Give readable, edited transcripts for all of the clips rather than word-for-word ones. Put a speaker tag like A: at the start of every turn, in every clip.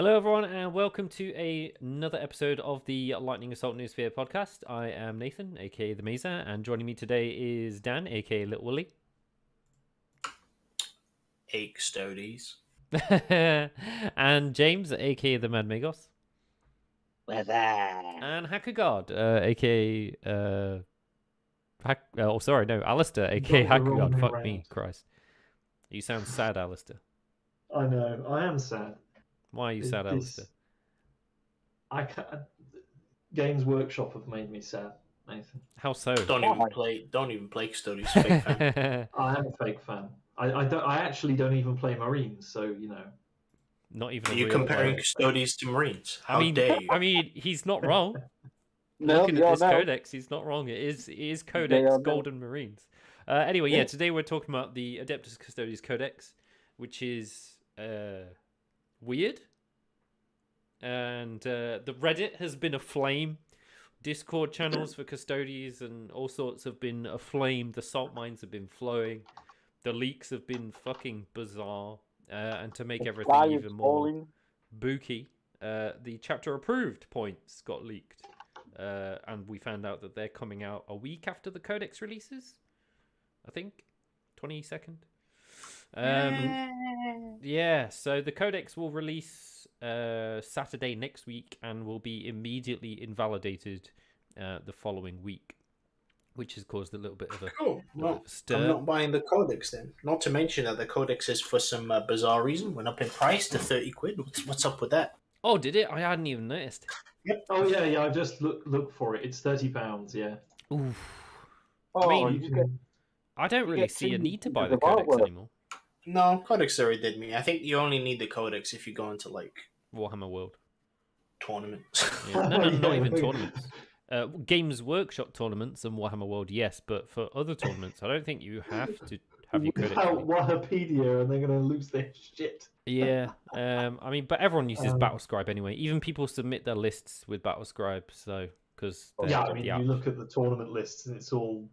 A: Hello, everyone, and welcome to another episode of the Lightning Assault Noosphere podcast. I am Nathan, aka the Mesa, and joining me today is Dan, aka Little Willy.
B: Hey, Custodes.
A: And James, aka the Mad Magos.
C: Weather.
A: And Hackagard, aka Alistair, aka Hackagard. Fuck me, Christ. You sound sad, Alistair.
D: I know, I am sad.
A: Why are you sad, Alistair?
D: Games Workshop have made me sad, Nathan.
A: How so?
B: Don't even play Custodes. Fake fan.
D: I am a fake fan. I actually don't even play Marines, so you know.
A: Not even.
B: Are you comparing Custodes to Marines? How dare you?
A: I mean, he's not wrong.
C: No,
A: Looking at this
C: no.
A: Codex, he's not wrong. It is Codex Golden Marines. Anyway, yeah, today we're talking about the Adeptus Custodes Codex, which is weird. And the Reddit has been aflame. Discord channels for Custodes and all sorts have been aflame. The salt mines have been flowing. The leaks have been fucking bizarre. And to make everything even more booky, the chapter approved points got leaked. And we found out that they're coming out a week after the Codex releases. I think 22nd. Yeah, so the Codex will release Saturday next week and will be immediately invalidated the following week, which has caused a little bit of a,
B: Cool. Well,
A: stir.
B: I'm not buying the Codex then. Not to mention that the Codex is, for some bizarre reason, went up in price to 30 quid. What's up with that?
A: Oh, did it? I hadn't even noticed.
B: Yep.
D: Oh yeah. I just look for it. It's £30. Yeah.
A: Oof.
C: Oh,
A: I mean,
D: You can-
A: I don't really
C: get
A: see a
C: two
A: need to buy
C: pieces
A: the
C: of
A: Codex
C: artwork.
A: anymore.
B: No, Codex already did me. I think you only need the Codex if you go into like
A: Warhammer World.
B: tournaments.
A: Yeah. No, not
D: Yeah.
A: even tournaments. Games Workshop tournaments and Warhammer World, yes, but for other tournaments, I don't think you have to have your Codex.
D: Without
A: ready.
D: Wikipedia, and they're gonna lose their shit.
A: Yeah, I mean, but everyone uses
D: Um,
A: Battlescribe anyway. Even people submit their lists with Battlescribe, so because
D: Yeah, I mean, you look at the tournament lists, and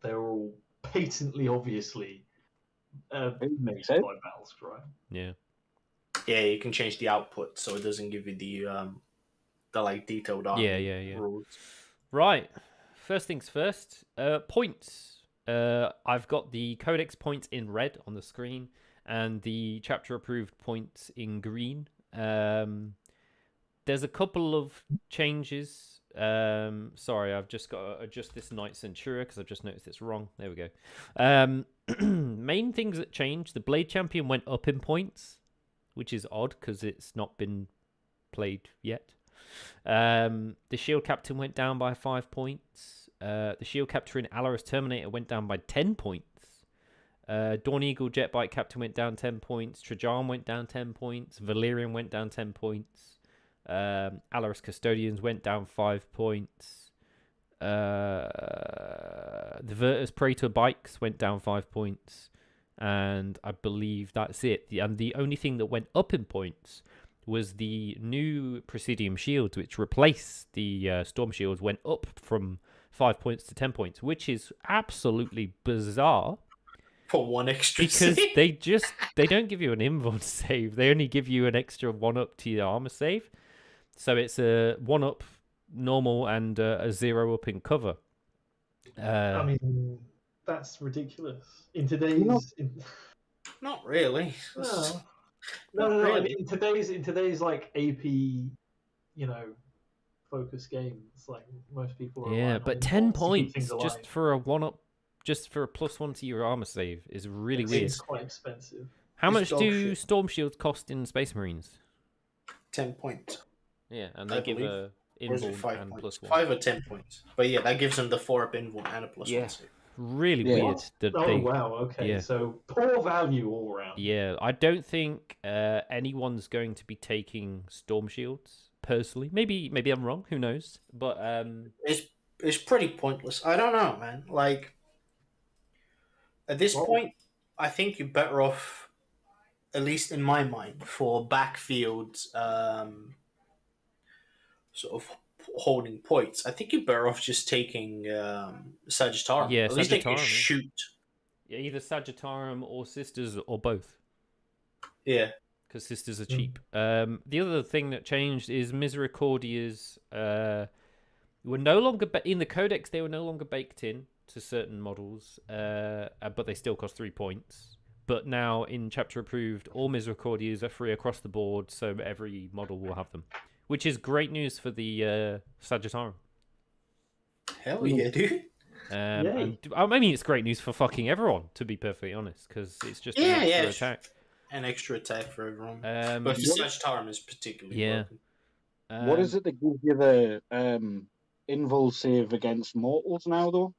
D: they're all patently, obviously made
C: sense.
D: by Battlescribe.
A: yeah.
B: Yeah, you can change the output so it doesn't give you the like detailed
A: Yeah.
B: rules.
A: Right. First things first. Points. I've got the Codex points in red on the screen and the chapter approved points in green. There's a couple of changes. Sorry, I've just got to adjust this Knight Centura because I've just noticed it's wrong. There we go. Main things that changed: the Blade Champion went up in points, which is odd because it's not been played yet. The Shield Captain went down by 5 points. The Shield Captain in Alaris Terminator went down by 10 points. Dawn Eagle Jetbike Captain went down 10 points. Trajan went down 10 points. Valerian went down 10 points. Alaris Custodians went down 5 points. The Virtus Praetor Bikes went down 5 points. And I believe that's it. And the only thing that went up in points was the new Presidium Shields, which replaced the Storm Shields, went up from 5 points to 10 points, which is absolutely bizarre.
B: For one extra
A: Because
B: save.
A: they don't give you an invuln save. They only give you an extra 1-up to your armor save. So it's a 1-up normal and a 0-up in cover.
D: I mean, that's ridiculous. In today's,
B: Not really.
D: no,
B: Not
D: I
B: really.
D: mean, in today's like AP, focus games, like most people are.
A: Yeah,
D: relying
A: but
D: on
A: 10
D: involves to keep
A: points
D: things
A: just
D: alive.
A: for a 1-up, just for a +1 to your armor save is really weird.
D: It's quite expensive.
A: How
B: It's
A: much
B: dog
A: do
B: shit.
A: Storm Shields cost in Space Marines?
B: 10 points.
A: Yeah, and
B: I
A: they give
B: believe.
A: a
B: Or is it
A: invuln
B: 5
A: and
B: points?
A: +1.
B: 5 or 10 points. But yeah, that gives them the 4-up invuln and a +1
A: Yeah.
B: save.
A: Really
C: Yeah.
A: weird that
D: Oh
A: they.
D: wow, okay.
A: yeah.
D: So poor value all around.
A: Yeah, I don't think anyone's going to be taking Storm Shields personally. Maybe I'm wrong. Who knows? But
B: It's pretty pointless. I don't know, man. Like, at this
D: Well-
B: point, I think you're better off, at least in my mind, for backfields, sort of holding points. I think you're better off just taking Sagittarium.
A: Yeah,
B: at least they can
A: Sagittarium, yeah.
B: shoot.
A: yeah, either Sagittarium or Sisters or both.
B: Yeah.
A: because sisters are cheap. The other thing that changed is Misericordias were no longer in the Codex. They were no longer baked in to certain models, but they still cost 3 points. But now in chapter approved, all Misericordias are free across the board, so every model will have them, which is great news for the Sagittarium.
B: Hell yeah, dude.
A: And I mean, it's great news for fucking everyone, to be perfectly honest, because it's just an extra attack.
B: An extra attack for everyone.
A: But
B: But for Sagittarium is particularly broken.
C: What is it that gives you the invul save against mortals now, though?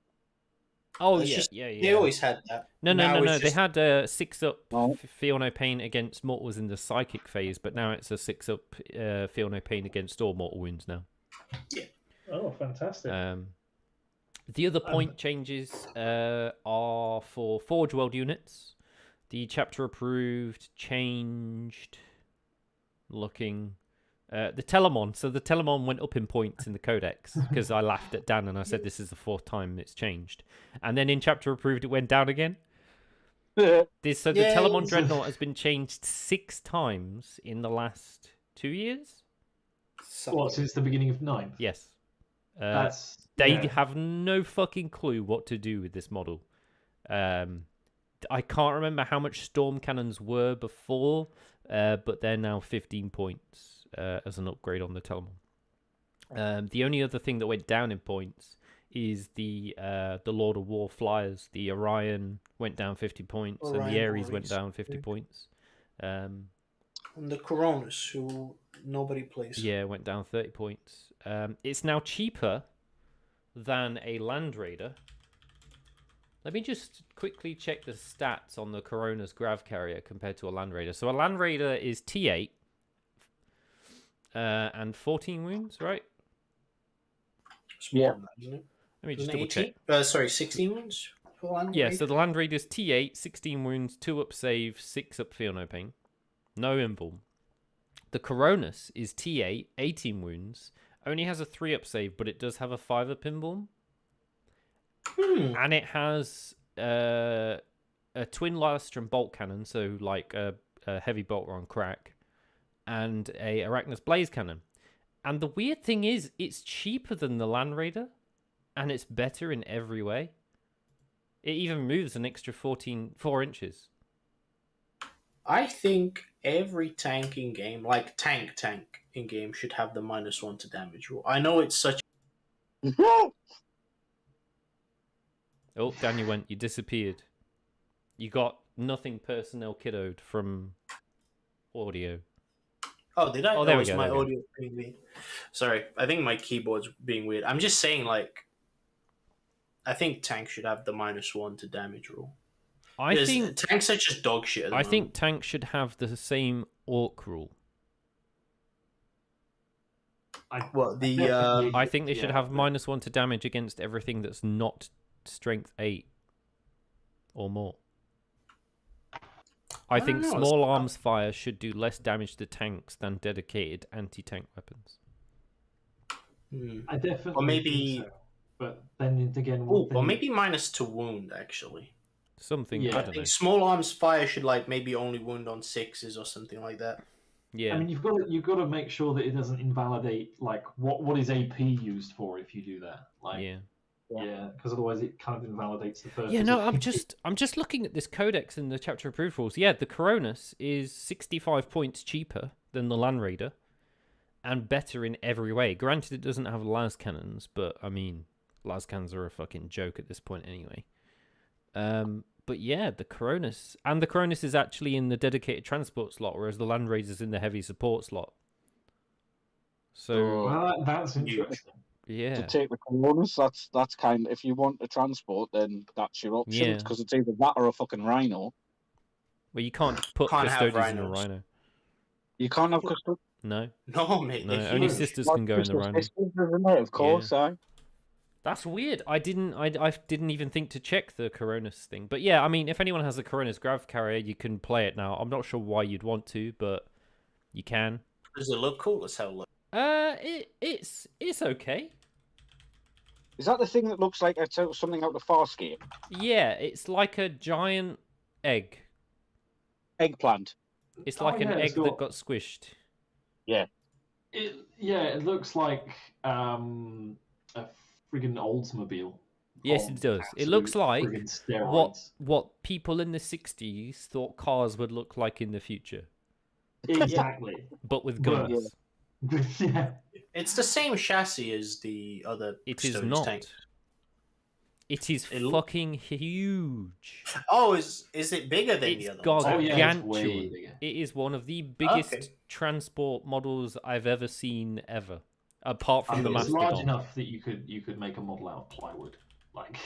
A: Oh,
B: It's
A: yeah.
B: They always had that.
A: No.
B: Just...
A: They had a 6-up
C: Feel
A: no pain against mortals in the psychic phase, but now it's a 6-up feel no pain against all mortal wounds now.
B: Yeah.
D: Oh, fantastic.
A: The other point changes are for Forge World units. The chapter approved changed looking the Telemon. So the Telemon went up in points in the Codex because I laughed at Dan and I said this is the 4th time it's changed. And then in chapter approved it went down again. The Telemon Dreadnought has been changed 6 times in the last 2 years.
D: What, since the beginning of 9th?
A: Yes.
D: They
A: have no fucking clue what to do with this model. I can't remember how much storm cannons were before, but they're now 15 points as an upgrade on the Telemon. The only other thing that went down in points is the Lord of War flyers. The Orion went down 50 points, and the Ares went down 50 points. And
B: the Coronas, who nobody plays.
A: Yeah, went down 30 points. It's now cheaper than a Land Raider. Let me just quickly check the stats on the Corona's Grav Carrier compared to a Land Raider. So a Land Raider is T8 and 14 wounds, right?
B: Yeah. Isn't it?
A: Let me just double
B: 18?
A: check.
B: 16 wounds for Land
A: Yeah,
B: Raider?
A: so the Land Raider is T8, 16 wounds, 2-up save, 6-up feel no pain. No invul. The Coronas is T8, 18 wounds, only has a 3-up save, but it does have a 5-up invul. And it has a twin Lystrum bolt cannon, so like a heavy bolter on crack, and a Arachnus blaze cannon. And the weird thing is, it's cheaper than the Land Raider, and it's better in every way. It even moves an extra 4 inches.
B: I think every tank in game, like tank in game, should have the -1 to damage rule. I know it's such.
A: Oh, Dan, you disappeared. You got nothing personnel kiddoed from audio.
B: Oh, did I?
A: Oh, there we
B: was
A: go.
B: My audio being weird. Sorry, I think my keyboard's being weird. I'm just saying, like, I think tanks should have the -1 to damage rule.
A: I think
B: tanks are just dog shit.
A: I think tanks should have the same orc rule.
B: I
A: think they should have -1 to damage against everything that's not strength 8 or more. I think small arms fire should do less damage to tanks than dedicated anti-tank weapons.
D: I definitely
B: or maybe
D: think so. But then again,
B: or maybe -2 to wound actually.
A: Something,
D: Yeah.
A: I
B: I
A: don't
B: think
A: know.
B: small arms fire should like maybe only wound on 6s or something like that.
A: Yeah.
D: I mean, you've got to make sure that it doesn't invalidate like what is AP used for if you do that. Like,
A: yeah.
D: because otherwise it kind of invalidates the purpose.
A: Yeah, no,
D: of
A: I'm just looking at this codex in the chapter approved rules. Yeah, the Coronas is 65 points cheaper than the Land Raider, and better in every way. Granted, it doesn't have las cannons, but I mean, las cannons are a fucking joke at this point anyway. But yeah, the Coronas is actually in the dedicated transport slot, whereas the Land Raider's in the heavy support slot. So
D: Well, that's interesting.
A: Yeah.
C: To take the Coronas, that's kind of, if you want a transport, then that's your option, because it's either that or a fucking Rhino.
A: Well, you can't put Custodes in a Rhino.
C: You can't have Custodes?
A: No.
B: No, mate.
A: No, only sisters can go in the Rhino.
C: Sisters, isn't it? Of course,
A: That's weird. I didn't even think to check the Coronas thing. But yeah, I mean, if anyone has a Coronas Grav Carrier, you can play it now. I'm not sure why you'd want to, but you can.
B: Does it look cool as hell?
A: It's okay.
C: Is that the thing that looks like it's something out of Farscape?
A: Yeah, it's like a giant egg.
C: Eggplant.
A: It's like an egg that got squished.
D: It looks like a friggin' Oldsmobile.
A: Yes, it does. It looks like
D: steroids.
A: what people in the 60s thought cars would look like in the future.
D: Exactly.
A: But with guns.
D: Yeah.
B: It's the same chassis as the other.
A: It is
B: Custodes
A: not.
B: tank.
A: It is fucking huge.
B: Oh, is it bigger than
A: It's
B: the other ones?
A: gargantuan.
D: Oh, yeah, it's way bigger.
A: It is one of the biggest transport models I've ever seen ever, apart from the
D: it's
A: Mastodon.
D: large enough that you could make a model out of plywood. Like,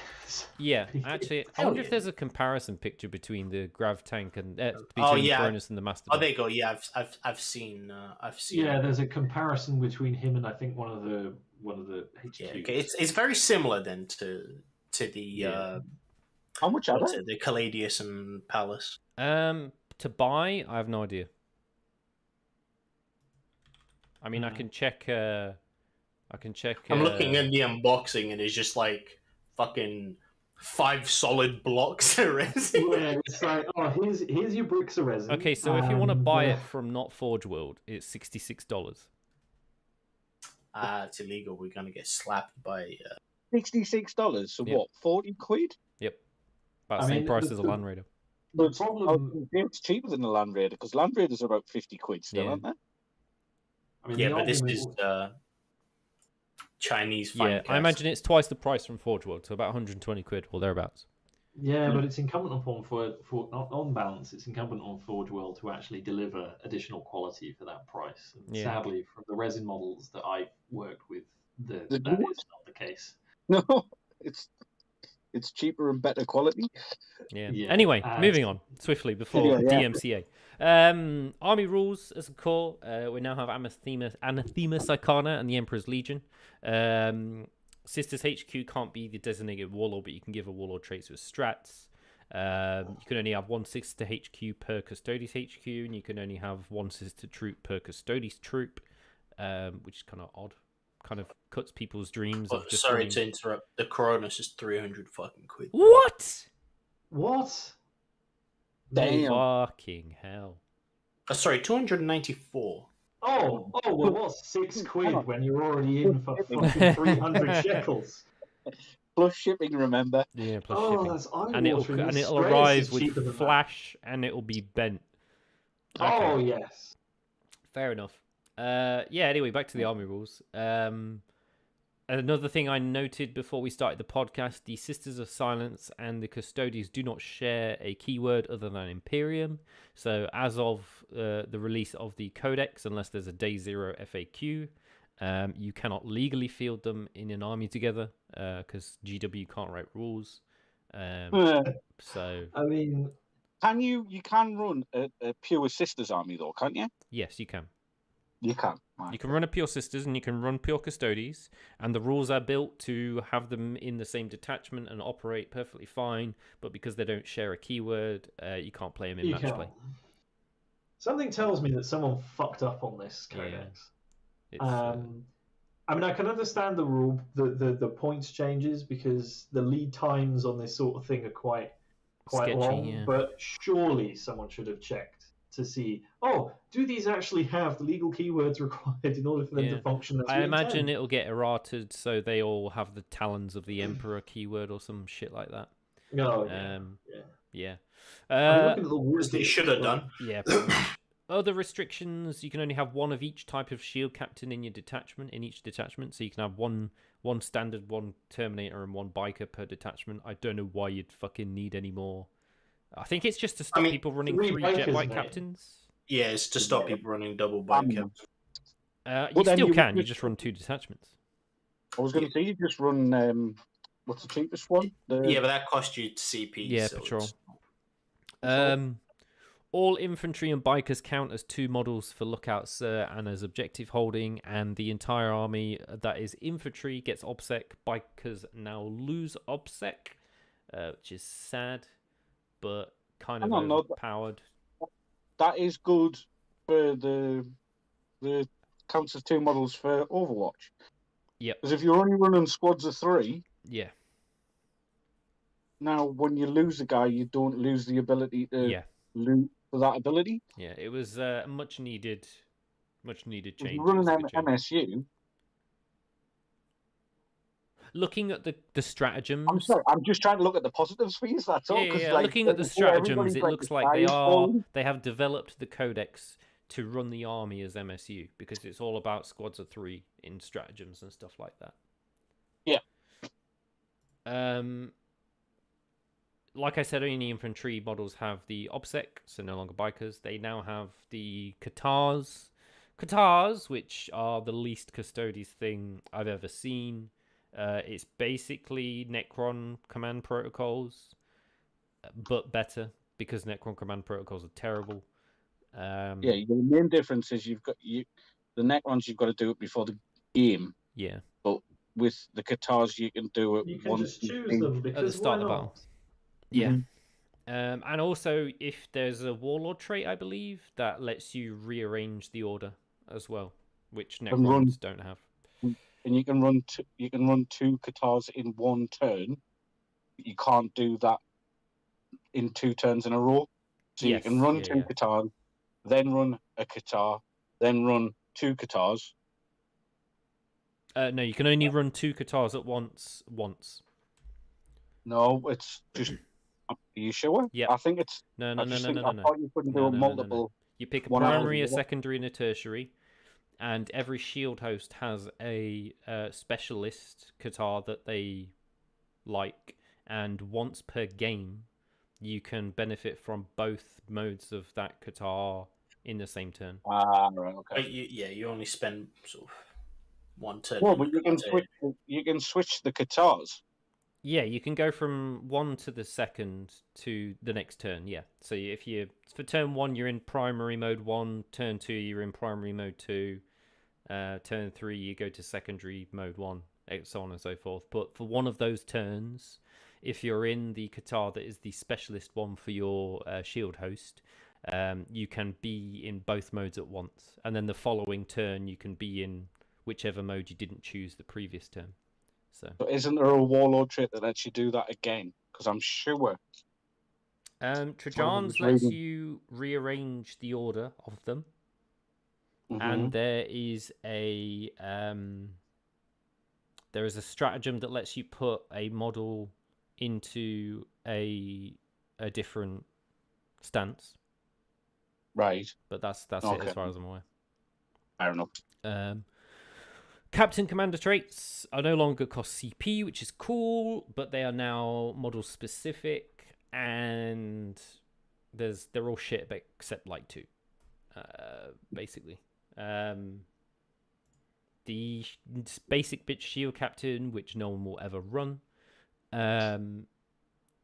A: yeah, actually, I wonder if there's a comparison picture between the Grav tank and between the Cronus and the Mastodon.
B: Oh, there you go. Yeah, I've seen.
D: Yeah, there's a comparison between him and I think one of the HQ.
B: Yeah, okay. It's very similar then to the
C: how much are they?
B: The Caladius and Palace.
A: To buy, I have no idea. I mean, I can check. I'm
B: looking at the unboxing, and it's just like fucking 5 solid blocks of resin.
D: Yeah, it's like, oh, here's your bricks of resin.
A: Okay, so if you want to buy it from not Forge World, it's $66.
B: It's illegal. We're gonna get slapped by.
C: $66. So what? 40 quid?
A: Yep, about the same price as a Land Raider.
C: The problem, it's cheaper than the Land Raider because Land Raiders are about 50 quid still, aren't they?
D: I mean,
B: yeah, but this is Chinese.
A: Yeah, I imagine it's twice the price from Forge World, so about 120 quid or thereabouts.
D: Yeah, but it's incumbent upon on balance. It's incumbent on Forge World to actually deliver additional quality for that price. And sadly, from the resin models that I've worked with, that is not the case.
C: No, it's cheaper and better quality.
A: Yeah. Anyway, moving on swiftly before DMCA. Army rules as a core. We now have Anathema Psychana and the Emperor's Legion. Sisters HQ can't be the designated warlord, but you can give a warlord traits with strats. You can only have one sister HQ per Custodes HQ, and you can only have one sister troop per Custodes troop, which is kind of odd. Kind of cuts people's dreams. Of just
B: sorry to interrupt. The Cronus is 300 fucking quid.
A: What?
C: Damn.
A: Fucking hell.
B: Sorry, 294.
D: Oh, well, what's 6 quid when you're already in for fucking 300 shekels?
C: Plus shipping, remember?
A: Yeah, plus shipping.
D: That's
A: and it'll arrive with flash, and it'll be bent.
D: Okay. Oh, yes.
A: Fair enough. Anyway, back to the army rules. Another thing I noted before we started the podcast, the Sisters of Silence and the Custodes do not share a keyword other than Imperium. So as of the release of the Codex, unless there's a Day Zero FAQ, you cannot legally field them in an army together because GW can't write rules. So
D: I mean,
C: you can run a pure Sisters army though, can't you?
A: Yes, you can.
C: You can.
A: You can run a pure Sisters and you can run pure Custodes, and the rules are built to have them in the same detachment and operate perfectly fine, but because they don't share a keyword, you can't play them in match play.
D: Something tells me that someone fucked up on this Codex.
A: Yeah.
D: I mean, I can understand the rule, the points changes, because the lead times on this sort of thing are quite sketchy, long, but surely someone should have checked to see, do these actually have the legal keywords required in order for them to function as
A: I imagine it'll get errated, so they all have the Talons of the Emperor keyword or some shit like that.
D: Oh,
A: yeah.
B: They should have done.
A: Yeah. Other restrictions, you can only have one of each type of shield captain in your detachment, in each detachment, so you can have one standard, one Terminator, and one biker per detachment. I don't know why you'd fucking need any more. I think it's just to stop people running 3 jet bike captains.
B: Yeah, it's to stop people running double bike captains.
A: You still can. You just run 2 detachments.
C: I was going to say you just run. What's the cheapest one?
B: Yeah, but that costs you CP.
A: Yeah,
B: so
A: patrol. All infantry and bikers count as 2 models for lookouts and as objective holding, and the entire army that is infantry gets OBSEC. Bikers now lose OBSEC, which is sad, but kind of overpowered.
C: That is good for the counts as 2 models for Overwatch.
A: Yep.
C: Because if you're only running squads of 3,
A: now
C: when you lose a guy, you don't lose the ability to loot for that ability.
A: Yeah, it was much needed change.
C: If you run an MSU.
A: Looking at the stratagems.
C: I'm sorry, I'm just trying to look at the positives for you. That's all.
A: Yeah.
C: Like,
A: looking at the stratagems, it looks like they have developed the Codex to run the army as MSU because it's all about squads of 3 in stratagems and stuff like that.
C: Yeah.
A: Like I said, only infantry models have the OBSEC, so no longer bikers. They now have the Katars. Katars, which are the least Custodes thing I've ever seen. It's basically Necron command protocols, but better because Necron command protocols are terrible.
C: Yeah, the main difference is the Necrons you've got to do it before the game.
A: Yeah,
C: but with the Katars you can do it.
D: You can just choose them because
A: at the start
D: why
A: of the
D: not?
A: battle. Yeah. And also, if there's a Warlord trait, I believe, that lets you rearrange the order as well, which Necrons don't have.
C: And you can run 2 Katars in one turn. You can't do that in 2 turns in a row. So you can run 2 Katars, then run a Katar, then run 2 Katars.
A: No, you can only run 2 Katars at once.
C: No, it's just. Are you sure?
A: Yeah.
C: I think it's.
A: No.
C: I thought you couldn't do multiple.
A: You pick a primary, a secondary, and a tertiary, and every shield host has a specialist Katar that they like, and once per game, you can benefit from both modes of that Katar in the same turn.
C: Right, okay.
B: But you only spend sort of 1 turn.
C: Well, but you can switch the Katars.
A: Yeah, you can go from 1 to the second to the next turn. Yeah, so if for turn 1 you're in primary mode 1, turn 2 you're in primary mode 2, turn 3 you go to secondary mode 1, so on and so forth. But for one of those turns, if you're in the Katar that is the specialist one for your shield host, you can be in both modes at once, and then the following turn you can be in whichever mode you didn't choose the previous turn. So,
C: but isn't there a Warlord trait that lets you do that again? Because I'm sure.
A: Trajan's lets you rearrange the order of them, and there is a stratagem that lets you put a model into a different stance.
C: Right.
A: But that's it as far as I'm aware.
C: Fair enough.
A: Captain Commander traits are no longer cost CP, which is cool, but they are now model specific, and they're all shit except like 2, basically. The basic bitch shield captain, which no one will ever run,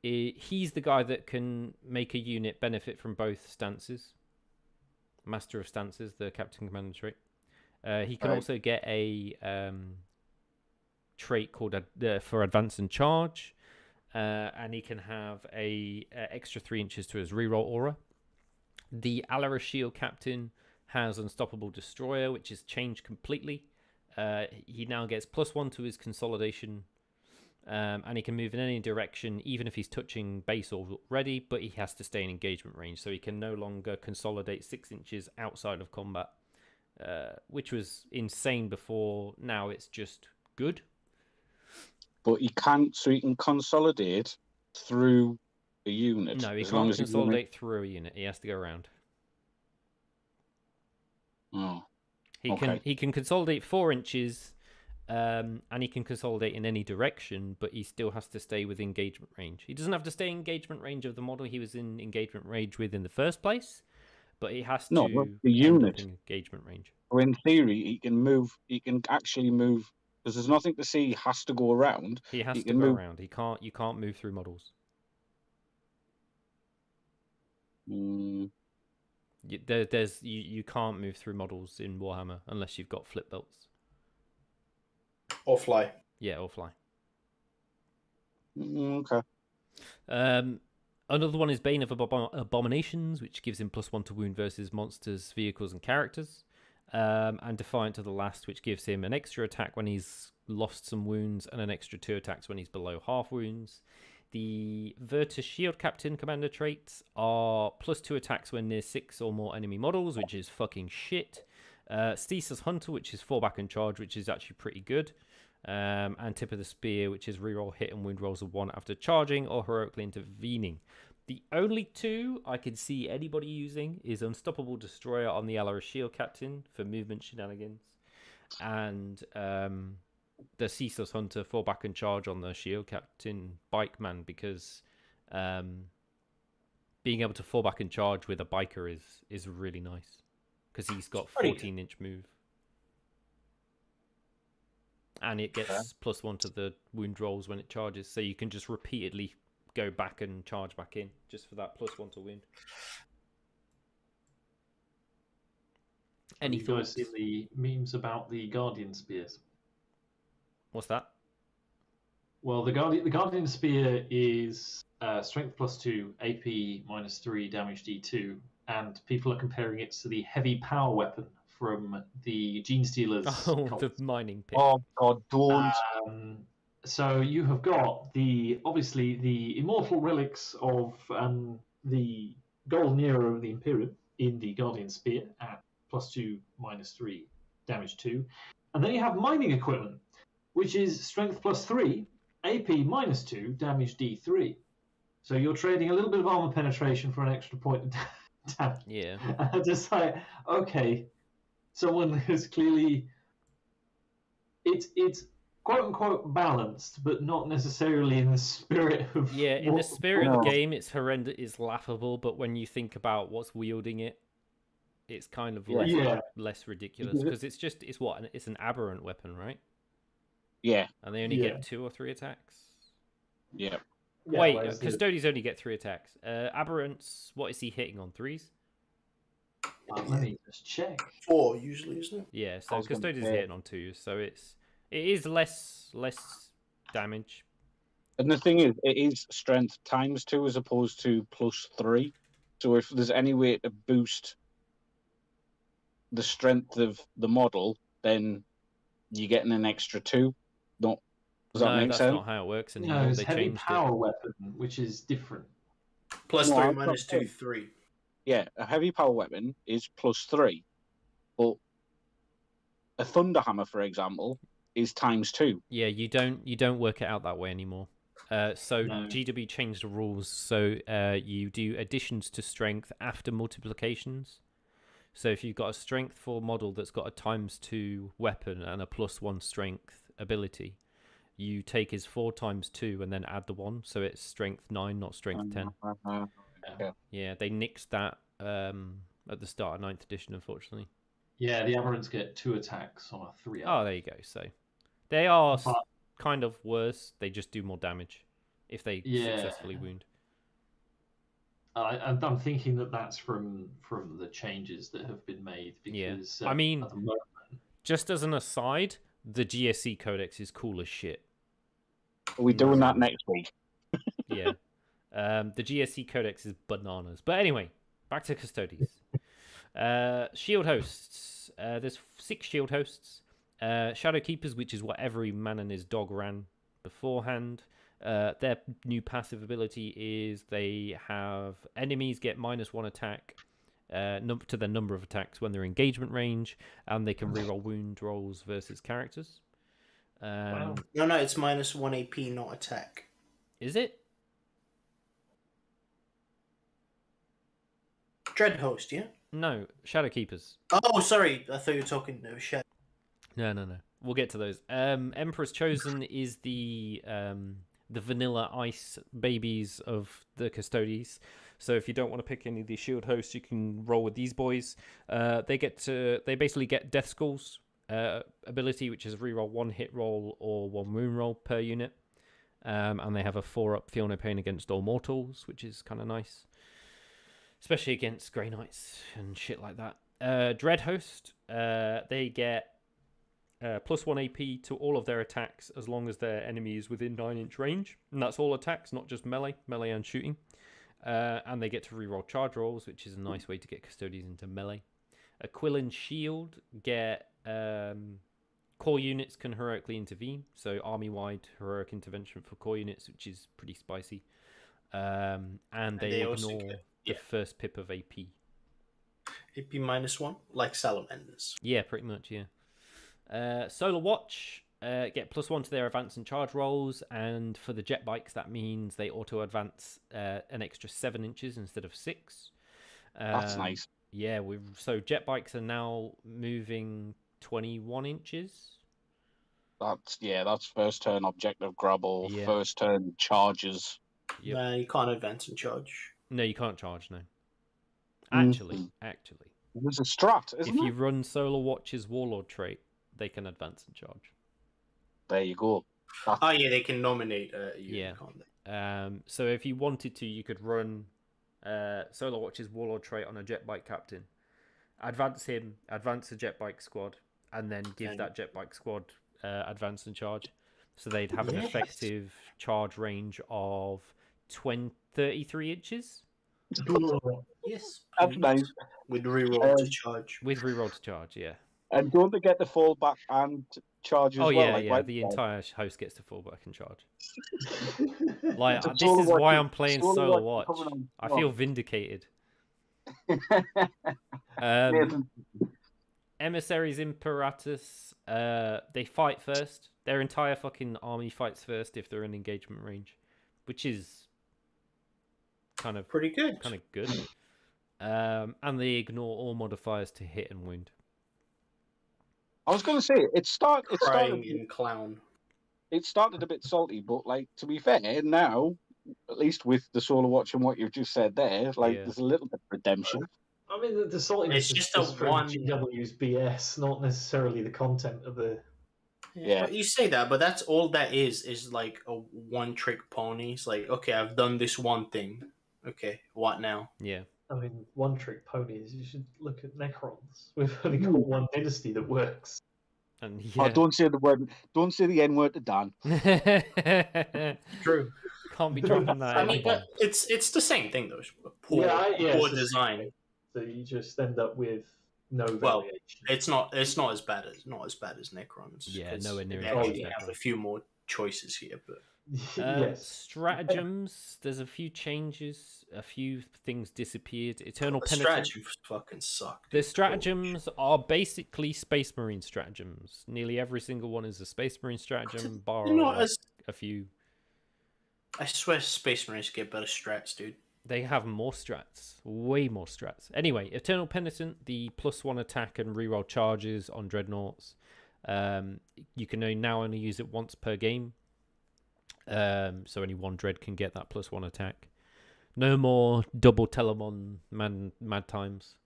A: he's the guy that can make a unit benefit from both stances. Master of stances, the Captain Commander trait. He can also get a trait called for advance and charge, and he can have a extra 3 inches to his reroll aura. The Alara Shield Captain has Unstoppable Destroyer, which is changed completely. He now gets +1 to his consolidation, and he can move in any direction, even if he's touching base already, but he has to stay in engagement range, so he can no longer consolidate 6 inches outside of combat. Which was insane before. Now it's just good.
C: But he can consolidate through a unit.
A: No, he can't consolidate through a unit. He has to go around.
C: Oh.
A: He can consolidate 4 inches, and he can consolidate in any direction, but he still has to stay with engagement range. He doesn't have to stay in engagement range of the model he was in engagement range with in the first place. But he has to
C: the unit
A: engagement range.
C: Or in theory, he can move. He can actually move because there's nothing to see. He has to go around.
A: He has to go around. You can't move through models. You can't move through models in Warhammer unless you've got flip belts.
B: Or fly.
A: Yeah, or fly.
C: Okay.
A: Another one is Bane of Abominations, which gives him +1 to wound versus monsters, vehicles, and characters. And Defiant to the Last, which gives him an extra attack when he's lost some wounds and an extra 2 attacks when he's below half wounds. The Virtus Shield Captain Commander traits are +2 attacks when near 6 or more enemy models, which is fucking shit. Thesis Hunter, which is 4 back and charge, which is actually pretty good. And Tip of the Spear, which is reroll hit and wound rolls of 1 after charging or heroically intervening. The only 2 I could see anybody using is Unstoppable Destroyer on the Alaris Shield Captain for movement shenanigans, and the Thesis Hunter 4 back and charge on the Shield Captain Bike Man, because being able to 4 back and charge with a biker is really nice, because he's got 14-inch move. And it gets +1 to the wound rolls when it charges, so you can just repeatedly go back and charge back in just for that +1 to wound. Any thoughts?
D: You guys see the memes about the Guardian Spears?
A: What's that?
D: Well, the Guardian Spear is strength +2, AP -3, damage D2, and people are comparing it to the heavy power weapon from the Gene Stealers.
A: Oh, the mining pit.
C: Oh God, don't.
D: So you have got obviously the immortal relics of the golden era of the Imperium in the Guardian Spear at +2, -3, damage 2, and then you have mining equipment, which is strength +3, AP -2, damage D3. So you're trading a little bit of armor penetration for an extra point of damage.
A: Yeah.
D: Just like, okay, someone has clearly it's quote unquote balanced, but not necessarily in the spirit of.
A: Yeah, in the spirit of the game, it's horrendous, it's laughable, but when you think about what's wielding it, it's kind of less ridiculous, because it's an aberrant weapon, right?
C: Yeah.
A: And they only get 2 or 3 attacks.
C: Yeah.
A: Wait, Custodes only get 3 attacks. Aberrants, what is he hitting on? 3s?
D: Let me just check.
B: 4 usually, isn't it?
A: Yeah, so Custodes is hitting on 2s, so it is less damage.
C: And the thing is, it is strength ×2 as opposed to +3. So if there's any way to boost the strength of the model, then you're getting an extra 2. Does that make sense?
A: That's not how it works anymore.
D: No, it's
A: they
D: heavy
A: changed
D: power weapon, which is different.
B: +3, -2, 3.
C: Yeah, a heavy power weapon is +3, but a Thunderhammer, for example, is ×2.
A: Yeah, you don't work it out that way anymore. GW changed the rules, so you do additions to strength after multiplications. So if you've got a strength 4 model that's got a ×2 weapon and a +1 strength ability, you take his 4 × 2 and then add the 1, so it's strength 9, not strength 10. Yeah, they nixed that at the start of 9th edition, unfortunately.
D: Yeah, the Aberrants get 2 attacks on a 3.
A: Oh, there you go. So they are kind of worse. They just do more damage if they successfully wound.
D: I'm thinking that's from the changes that have been made. Because,
A: I mean,
D: at the moment...
A: just as an aside, the GSC Codex is cool as shit.
C: Are we doing that next week?
A: Yeah. The GSC Codex is bananas. But anyway, back to Custodes. Shield hosts. There's 6 shield hosts. Shadow Keepers, which is what every man and his dog ran beforehand. Their new passive ability is they have enemies get -1 attack to their number of attacks when they're engagement range, and they can reroll wound rolls versus characters.
B: No, it's -1 AP, not attack.
A: Is it?
B: Dread Host, yeah?
A: No, Shadow Keepers.
B: Oh, sorry. I thought you were talking Shadow.
A: No. We'll get to those. Emperor's Chosen is the vanilla ice babies of the Custodes. So if you don't want to pick any of these shield hosts, you can roll with these boys. They basically get Death Skulls ability, which is reroll 1 hit roll or 1 wound roll per unit. And they have a 4-up Feel No Pain against all mortals, which is kind of nice. Especially against Grey Knights and shit like that. Dread Host, they get +1 AP to all of their attacks as long as their enemy is within 9-inch range. And that's all attacks, not just melee and shooting. And they get to reroll charge rolls, which is a nice way to get Custodes into melee. Aquilin Shield get core units can heroically intervene, so army-wide heroic intervention for core units, which is pretty spicy. And they ignore the first pip of AP.
B: AP -1, like Salamanders.
A: Yeah, pretty much, yeah. Solar Watch get +1 to their advance and charge rolls, and for the jet bikes, that means they auto-advance an extra 7 inches instead of 6.
C: That's nice.
A: Yeah, so jet bikes are now moving 21 inches.
C: That's first turn objective grab or first turn charges.
A: Yep.
B: No, you can't advance and charge.
A: No, you can't charge, no. Actually.
C: There's a strat, isn't
A: if you run Solar Watch's Warlord trait, they can advance and charge.
C: There you go.
B: Oh, yeah, they can nominate you, can't they?
A: So if you wanted to, you could run Solar Watch's Warlord trait on a jet bike captain, advance him, advance the jet bike squad, and then give that jet bike squad advance and charge. So they'd have an effective charge range of 33 inches.
B: Yes.
C: That's nice.
B: With reroll to charge.
A: With reroll to charge, yeah.
C: And don't they get the fall back and charge as well?
A: Yeah. The entire host gets to fall back and charge. Like, this is why I'm playing Solar Watch. I feel vindicated. Emissaries Imperatus, they fight first. Their entire fucking army fights first if they're in engagement range, which is kind of
B: pretty good.
A: And they ignore all modifiers to hit and wound.
C: I was going to say it started
B: in clown.
C: It started a bit salty, but like to be fair, now at least with the Solar Watch and what you've just said there, there's a little bit of redemption.
D: I mean, the saltiness
B: is just a one
D: GW's BS, not necessarily the content of the.
B: Yeah, you say that, but that's all that is like a one-trick pony. It's like, okay, I've done this one thing. Okay, what now?
A: Yeah.
D: I mean, one-trick ponies. You should look at Necrons. We've only got one dynasty that works.
A: And
C: don't say the word. Don't say the N word to Dan.
B: True.
A: Can't be dropping that.
B: I mean, but it's the same thing though. Poor design.
D: So you just end up with no variation.
B: It's not as bad as Necrons.
A: Yeah, nowhere near.
B: They actually have a few more choices here, but.
A: Stratagems. There's a few changes. A few things disappeared. Eternal Penitent.
B: Stratagems fucking suck.
A: The stratagems are basically Space Marine stratagems. Nearly every single one is a Space Marine stratagem, bar a few.
B: I swear, Space Marines get better strats, dude.
A: They have more strats, way more strats. Anyway, Eternal Penitent, the +1 attack and reroll charges on dreadnoughts. You can now only use it once per game. So only one dread can get that +1 attack. No more double Telemon mad times.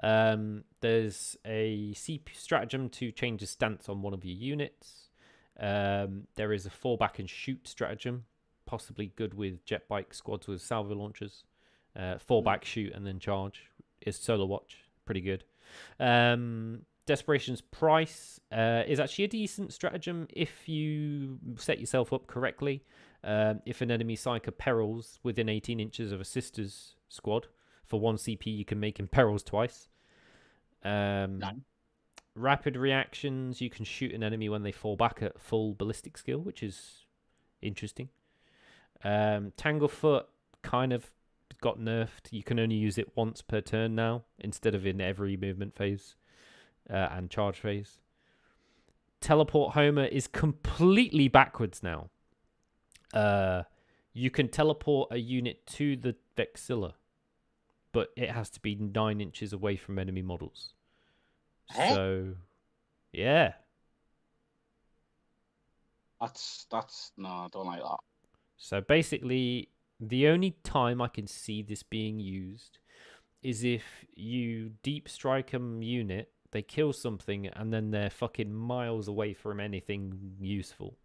A: There's a CP stratagem to change the stance on one of your units. There is a fall back and shoot stratagem, possibly good with jet bike squads with salvo launchers. Fall back, shoot, and then charge is Solar Watch. Pretty good. Desperation's Price is actually a decent stratagem if you set yourself up correctly. If an enemy psyker perils within 18 inches of a sister's squad, for 1 CP you can make him perils twice. Rapid reactions, you can shoot an enemy when they fall back at full ballistic skill, which is interesting. Tanglefoot kind of got nerfed. You can only use it once per turn now, instead of in every movement phase and charge phase. Teleport Homer is completely backwards now. You can teleport a unit to the Vexilla, but it has to be 9 inches away from enemy models. So, yeah.
C: That's no, I don't like that.
A: So basically, the only time I can see this being used is if you deep strike a unit, they kill something, and then they're fucking miles away from anything useful.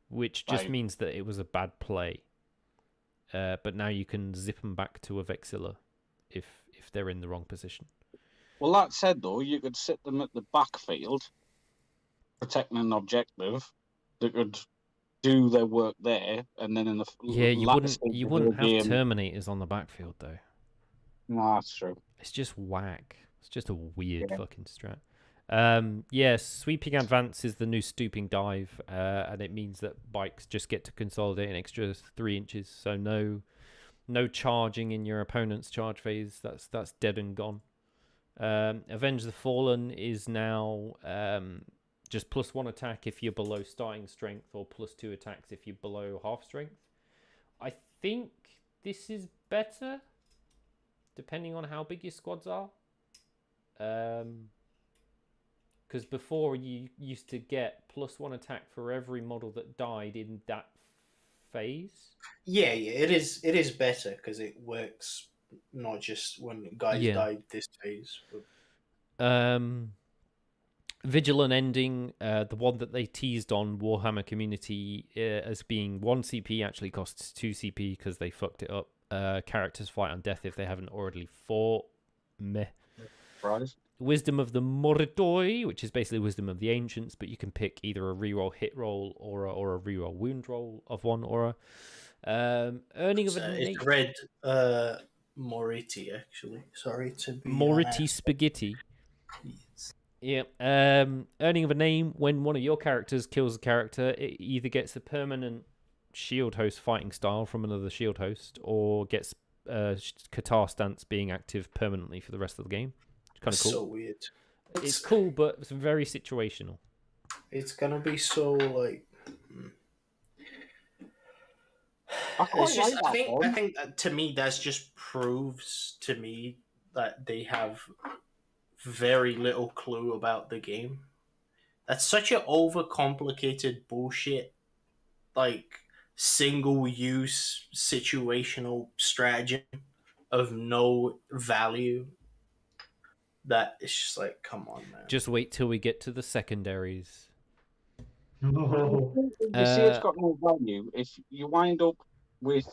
A: Which just means that it was a bad play. But now you can zip them back to a Vexilla if they're in the wrong position.
C: Well, that said, though, you could sit them at the backfield, protecting an objective that could do their work there, and then in the
A: you wouldn't have Terminators on the backfield though.
C: No, that's true.
A: It's just whack. It's just a weird fucking strat. Yes, sweeping advance is the new stooping dive, and it means that bikes just get to consolidate an extra 3 inches. So no charging in your opponent's charge phase. That's dead and gone. Avenge the Fallen is now just +1 attack if you're below starting strength, or +2 attacks if you're below half strength. I think this is better, depending on how big your squads are. Because before you used to get +1 attack for every model that died in that phase.
B: Yeah, it is better because it works not just when guys died this phase. But...
A: Vigilant Ending, the one that they teased on Warhammer Community as being 1 CP, actually costs 2 CP because they fucked it up. Characters fight on death if they haven't already fought. Meh.
C: Surprise.
A: Wisdom of the Mordoi, which is basically Wisdom of the Ancients, but you can pick either a reroll hit roll aura or a reroll wound roll of one aura. Earning of a
B: it's red Moriti, actually. Sorry to be
A: Moriti Spaghetti.
B: Yes.
A: Yeah. Earning of a name, when one of your characters kills a character, it either gets a permanent shield host fighting style from another shield host, or gets Qatar stance being active permanently for the rest of the game. Kind of cool.
B: So weird.
A: It's cool, but it's very situational.
B: It's gonna be so like. I think to me that just proves to me that they have very little clue about the game. That's such an overcomplicated bullshit, like single-use situational stratagem of no value. That it's just like, come on, man.
A: Just wait till we get to the secondaries.
D: No.
C: You see, it's got no value. If you wind up with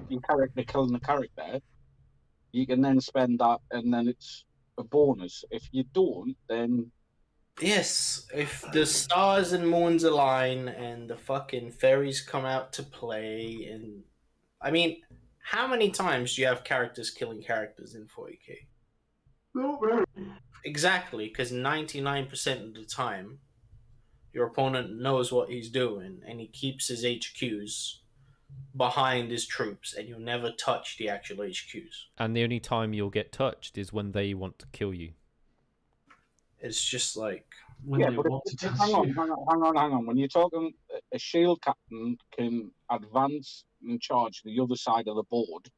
C: your character killing the character, you can then spend that, and then it's a bonus. If you don't, then
B: yes, if the stars and moons align and the fucking fairies come out to play, and I mean, how many times do you have characters killing characters in 40k?
D: Not very.
B: Exactly, because 99% of the time, your opponent knows what he's doing, and he keeps his HQs behind his troops, and you'll never touch the actual HQs.
A: And the only time you'll get touched is when they want to kill you.
B: It's just like...
D: When
C: yeah,
D: they
C: but
D: want to touch
C: hang
D: you.
C: on. When you're talking, a shield captain can advance and charge the other side of the board.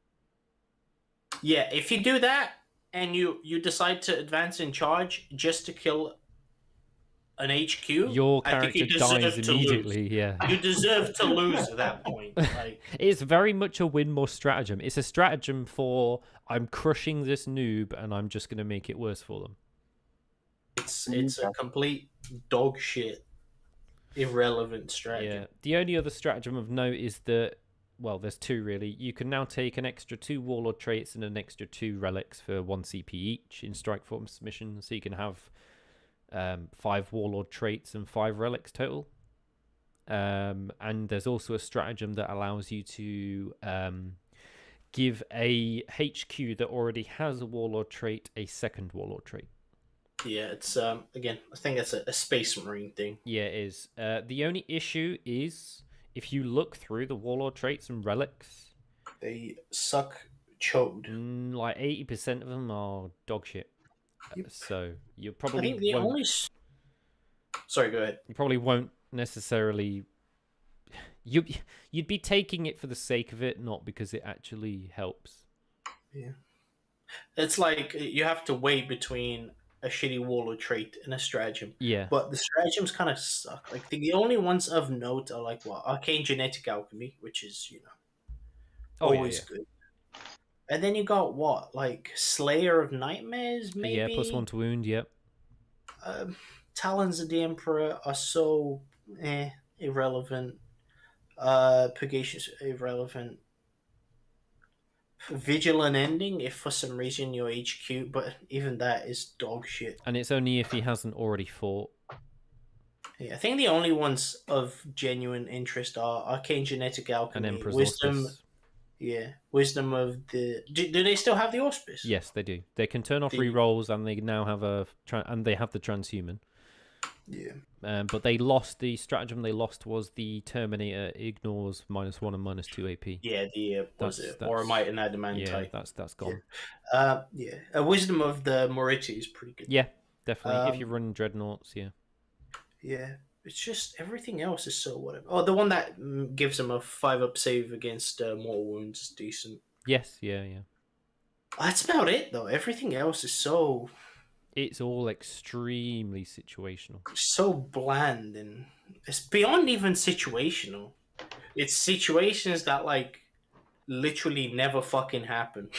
B: Yeah, if you do that, and you decide to advance and charge just to kill an HQ,
A: your
B: I think
A: character
B: you deserve
A: dies
B: to
A: immediately.
B: lose.
A: Yeah,
B: You deserve to lose at that point. Like,
A: it's very much a win more stratagem. It's a stratagem for I'm crushing this noob and I'm just going to make it worse for them.
B: it's a complete dog shit, irrelevant stratagem.
A: Yeah. The only other stratagem of note is that, well, there's two really. You can now take an extra 2 Warlord Traits and an extra 2 Relics for 1 CP each in Strike Force missions, so you can have 5 Warlord Traits and 5 Relics total. And there's also a stratagem that allows you to give a HQ that already has a Warlord Trait a second Warlord Trait.
B: Yeah, it's again, I think that's a Space Marine thing.
A: Yeah, it is. The only issue is if you look through the Warlord Traits and Relics,
B: they suck chode.
A: Like 80% of them are dog shit.
B: Yep.
A: So you probably
B: I think the only... Sorry, go ahead.
A: You probably won't necessarily... You'd be taking it for the sake of it, not because it actually helps.
B: Yeah. It's like you have to weigh between a shitty Warlord trait and a stratagem.
A: Yeah.
B: But the stratagems kind of suck. Like the only ones of note are like Arcane Genetic Alchemy, which is, always good. And then you got what? Like Slayer of Nightmares, maybe?
A: Yeah, +1 to wound, yep.
B: Talons of the Emperor are so irrelevant. Purgation's irrelevant. Vigilant Ending, if for some reason you're HQ, but even that is dog shit.
A: And it's only if he hasn't already fought.
B: Yeah, I think the only ones of genuine interest are Arcane Genetic Alchemy,
A: and Emperor's
B: Wisdom,
A: Auspice.
B: Yeah, Wisdom of the. Do they still have the Auspice?
A: Yes, they do. They can turn off rerolls, and they now have and they have the transhuman.
B: Yeah.
A: But they lost the stratagem. They lost was the Terminator ignores -1 and -2 AP.
B: Yeah, or Might and Adamantite.
A: Yeah, that's gone.
B: Yeah. A Wisdom of the Moriti is pretty good.
A: Yeah, definitely. If you're running Dreadnoughts, yeah.
B: Yeah. It's just everything else is so whatever. Oh, the one that gives them a 5-up save against mortal wounds is decent.
A: Yes, yeah.
B: That's about it, though. Everything else is so.
A: It's all extremely situational.
B: So bland, and it's beyond even situational. It's situations that like literally never fucking happen.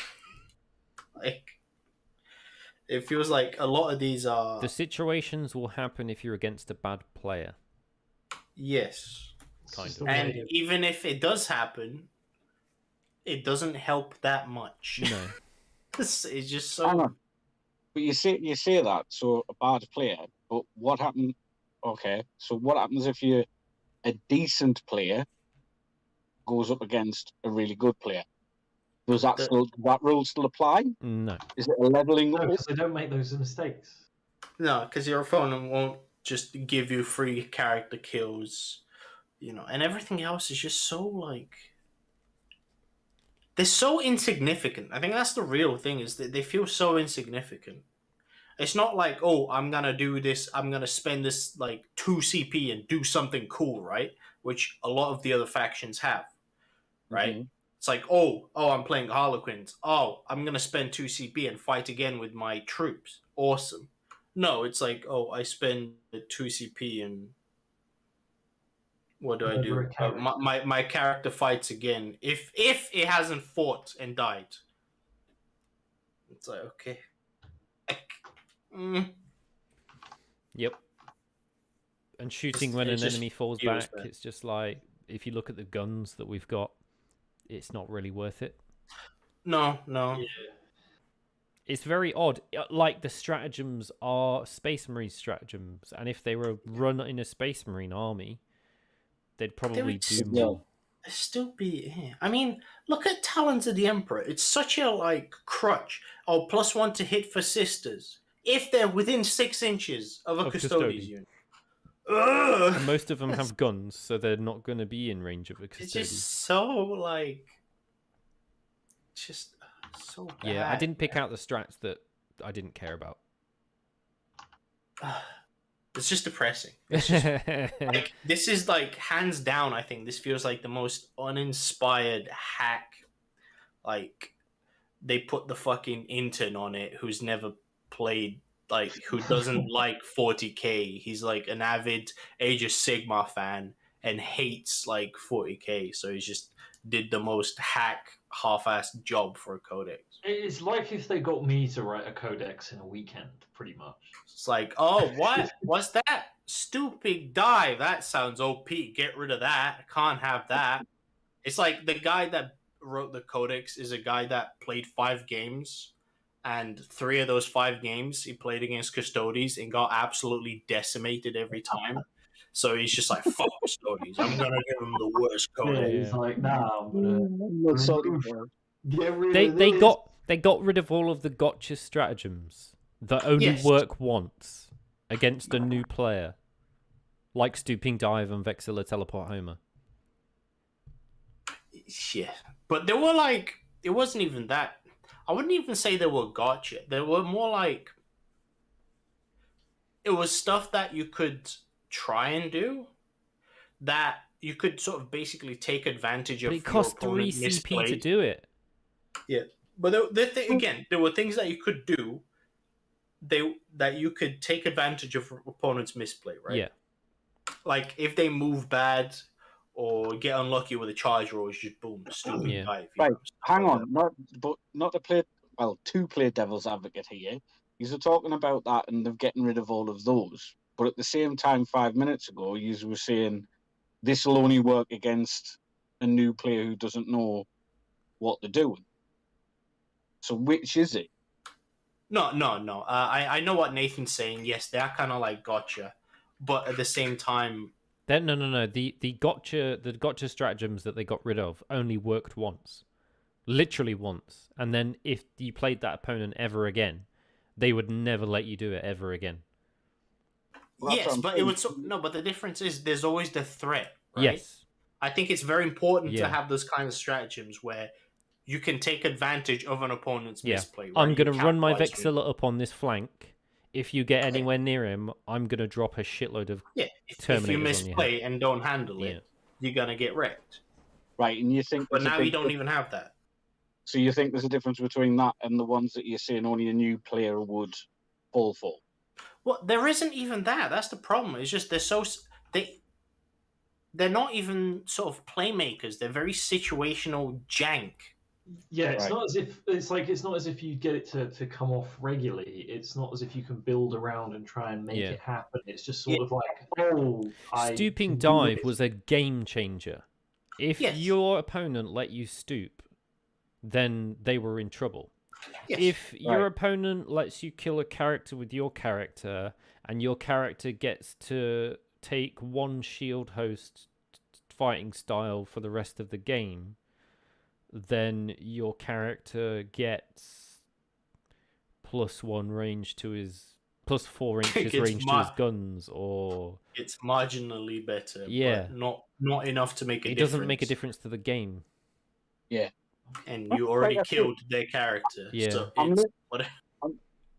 B: Like, it feels like a lot of these are.
A: The situations will happen if you're against a bad player.
B: Yes.
A: Kind of.
B: And even if it does happen, it doesn't help that much.
A: No.
B: It's just so.
C: But you say that, so a bad player, but what happened? Okay, so what happens if you're a decent player goes up against a really good player? Does that rule still apply?
A: No.
C: Is it a leveling?
D: No, because they don't make those mistakes.
B: No, because your opponent won't just give you free character kills, and everything else is just so like. They're so insignificant. I think that's the real thing, is that they feel so insignificant. It's not like, oh, I'm going to do this, I'm going to spend this like 2 CP and do something cool, right? Which a lot of the other factions have, right? Mm-hmm. It's like, oh, I'm playing Harlequins. Oh, I'm going to spend 2 CP and fight again with my troops. Awesome. No, it's like, oh, I spend 2 CP and what do I do? My character fights again. If it hasn't fought and died. It's like, okay.
A: Yep. And shooting when an enemy falls back, it's just like, if you look at the guns that we've got, it's not really worth it.
B: No.
D: Yeah.
A: It's very odd. Like, the stratagems are Space Marine stratagems, and if they were run in a Space Marine army, they'd probably do more.
B: Still be here. I mean, look at Talons of the Emperor. It's such a like crutch. Oh, +1 to hit for sisters if they're within 6 inches of a Custodes unit.
A: And most of them have guns, so they're not going to be in range of a Custodes.
B: It's just so like, just so bad.
A: Yeah, I didn't pick out the strats that I didn't care about.
B: It's just depressing. It's just, like, this is like hands down. I think this feels like the most uninspired hack. Like, they put the fucking intern on it who's never played, like, who doesn't like 40k. He's like an avid Age of Sigmar fan and hates like 40k. So he just did the most hack half-assed job for a codex.
D: It's like if they got me to write a codex in a weekend, pretty much.
B: It's like, oh, what? What's that? Stupid dive. That sounds OP. Get rid of that. I can't have that. It's like the guy that wrote the codex is a guy that played 5 games, and 3 of those 5 games he played against Custodes and got absolutely decimated every time. So he's just like, fuck Custodes. I'm going to give him the worst codex.
D: Yeah, he's like, nah, I'm going to get rid of
A: this. They got rid of all of the gotcha stratagems that only work once against a new player, like Stooping Dive and Vexilla Teleport Homer.
B: Yeah, but they were like, it wasn't even that. I wouldn't even say they were gotcha. They were more like, it was stuff that you could try and do, that you could sort of basically take advantage of.
A: But it cost 3 CP to do it.
B: Yeah, but again, there were things that you could do. That you could take advantage of opponents' misplay, right?
A: Yeah.
B: Like if they move bad or get unlucky with a charge roll, it's just boom, stupid dive.
C: Right, hang on, not to play to play devil's advocate here. You're talking about that and they're getting rid of all of those, but at the same time, 5 minutes ago, you were saying this will only work against a new player who doesn't know what they're doing. So which is it?
B: No. I know what Nathan's saying. Yes, they are kind of like gotcha, but at the same time,
A: No. The gotcha stratagems that they got rid of only worked once. literally once. And then if you played that opponent ever again, they would never let you do it ever again.
C: Well,
B: yes, but it would but the difference is there's always the threat, right?
A: Yes.
B: I think it's very important to
A: Yeah.
B: have those kind of stratagems where you can take advantage of an opponent's misplay. Right?
A: I'm going to run my
B: capitalize with-
A: Vexilla up on this flank. If you get anywhere near him, I'm going to drop a shitload of
B: if
A: Terminators
B: you
A: on your
B: misplay and don't handle
A: Yeah.
B: it, you're gonna get wrecked.
C: Right, and you think
B: But
C: there's a
B: now
C: big
B: you don't even have that.
C: So you think there's a difference between that and the ones that you're seeing only a new player would fall for?
B: Well, there isn't even that. That's the problem. It's just they're not even sort of playmakers. They're very situational jank.
D: Yeah, it's
C: Right.
D: not as if it's not as if you get it to come off regularly. It's not as if you can build around and try and make
A: Yeah.
D: it happen. It's just sort of like, oh, I
A: Stooping
D: can do
A: dive
D: this.
A: was a game changer. If
B: Yes.
A: your opponent let you stoop, then they were in trouble.
B: Yes.
A: If your
C: Right.
A: opponent lets you kill a character with your character, and your character gets to take one shield host fighting style for the rest of the game, then your character gets +1 range to his +4 inches
B: Gets
A: range to his guns, or
B: it's marginally better,
A: Yeah.
B: but not enough to make a
A: it
B: difference.
A: doesn't make a difference to the game.
B: And you already
C: That's
B: killed their character.
A: Yeah.
B: So
C: I'm
B: it's,
C: li-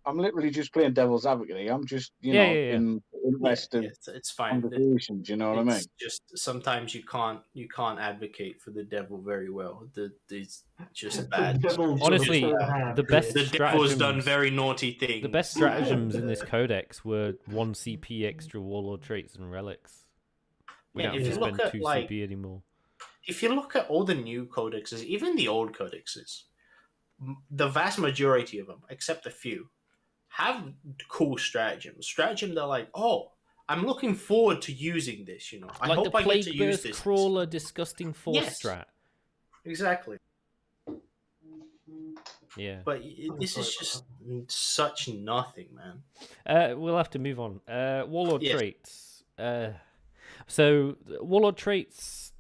C: I'm literally just playing devil's advocate. I'm just,
A: Yeah.
C: in interest of
B: it's fine.
C: conversations. You know what I mean?
B: It's just sometimes you can't advocate for the devil very well. It's just bad.
D: devil's
A: Honestly,
D: sort of hand,
A: the best
B: The devil's done
A: stratagems-
B: very naughty things.
A: The best stratagems in this codex were 1 CP extra Warlord Traits and Relics. We
B: Yeah,
A: don't
B: if
A: have to
B: you look
A: spend
B: at,
A: 2
B: like-
A: CP anymore.
B: If you look at all the new codexes, even the old codexes, the vast majority of them, except a few, have cool stratagems. Stratagems that are like, oh, I'm looking forward to using this. I
A: Like
B: hope
A: the
B: I get to
A: Plague
B: use
A: Burst
B: this.
A: Crawler Disgusting Force
B: Yes.
A: strat.
B: Exactly.
A: Yeah.
B: But this is just such nothing, man.
A: We'll have to move on. Warlord
B: Yes.
A: Traits. So Warlord Traits,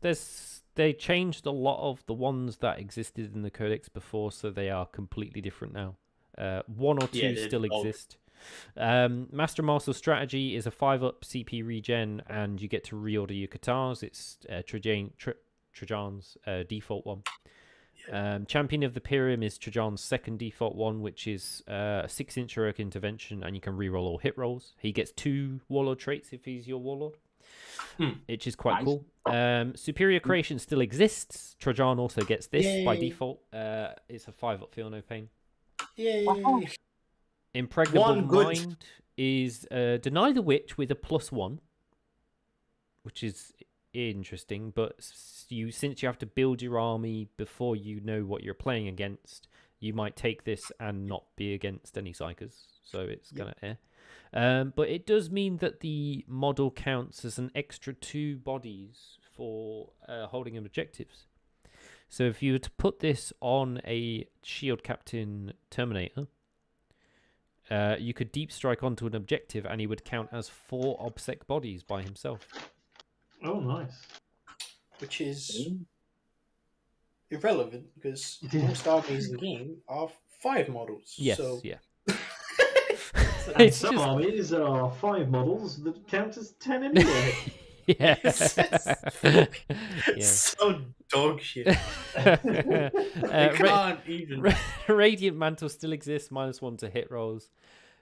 A: they changed a lot of the ones that existed in the Codex before, so they are completely different now. 1 or 2
B: Yeah, they're
A: still
B: old.
A: exist. Master Martial Strategy is a 5-up CP regen, and you get to reorder your Katars. It's Trajan's default one. Champion of the Pyrium is Trajan's second default one, which is a 6-inch heroic intervention, and you can reroll all hit rolls. He gets 2 Warlord Traits if he's your Warlord, which is quite
C: Nice.
A: cool. Superior Creation still exists. Trajan also gets this by
B: Yay.
A: default. It's a 5-up Feel No Pain.
B: Yay.
A: Impregnable
B: One good-
A: Mind is Deny the Witch with a +1, which is interesting, but since you have to build your army before you know what you're playing against, you might take this and not be against any psychers, so it's kind of but it does mean that the model counts as an extra 2 bodies for holding objectives. So if you were to put this on a Shield Captain Terminator, you could deep strike onto an objective and he would count as 4 OBSEC bodies by himself.
D: Oh, nice.
B: Which is irrelevant because most armies in the game are 5 models.
A: Yes,
B: So
A: yeah.
D: And
A: It's
D: some
A: just-
D: armies are 5 models that count as 10 anyway.
A: Yeah. Yeah.
B: so dog shit. You
A: Ra-
B: can't even.
A: Radiant Mantle still exists, -1 to hit rolls.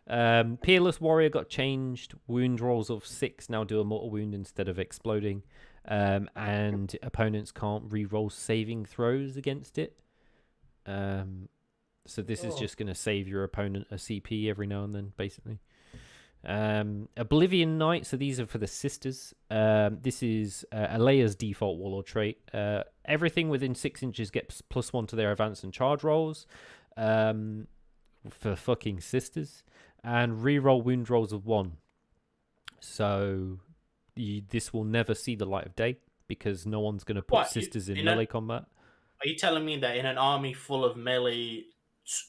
A: Peerless Warrior got changed. Wound rolls of 6 now do a mortal wound instead of exploding. And opponents can't re-roll saving throws against it. So this is just going to save your opponent a CP every now and then, basically. Oblivion Knight, so these are for the sisters. This is Alea's default Warlord trait. Everything within 6 inches gets +1 to their advance and charge rolls for fucking sisters, and reroll wound rolls of 1. So this will never see the light of day because no one's going to put sisters in melee combat.
B: Are you telling me that in an army full of melee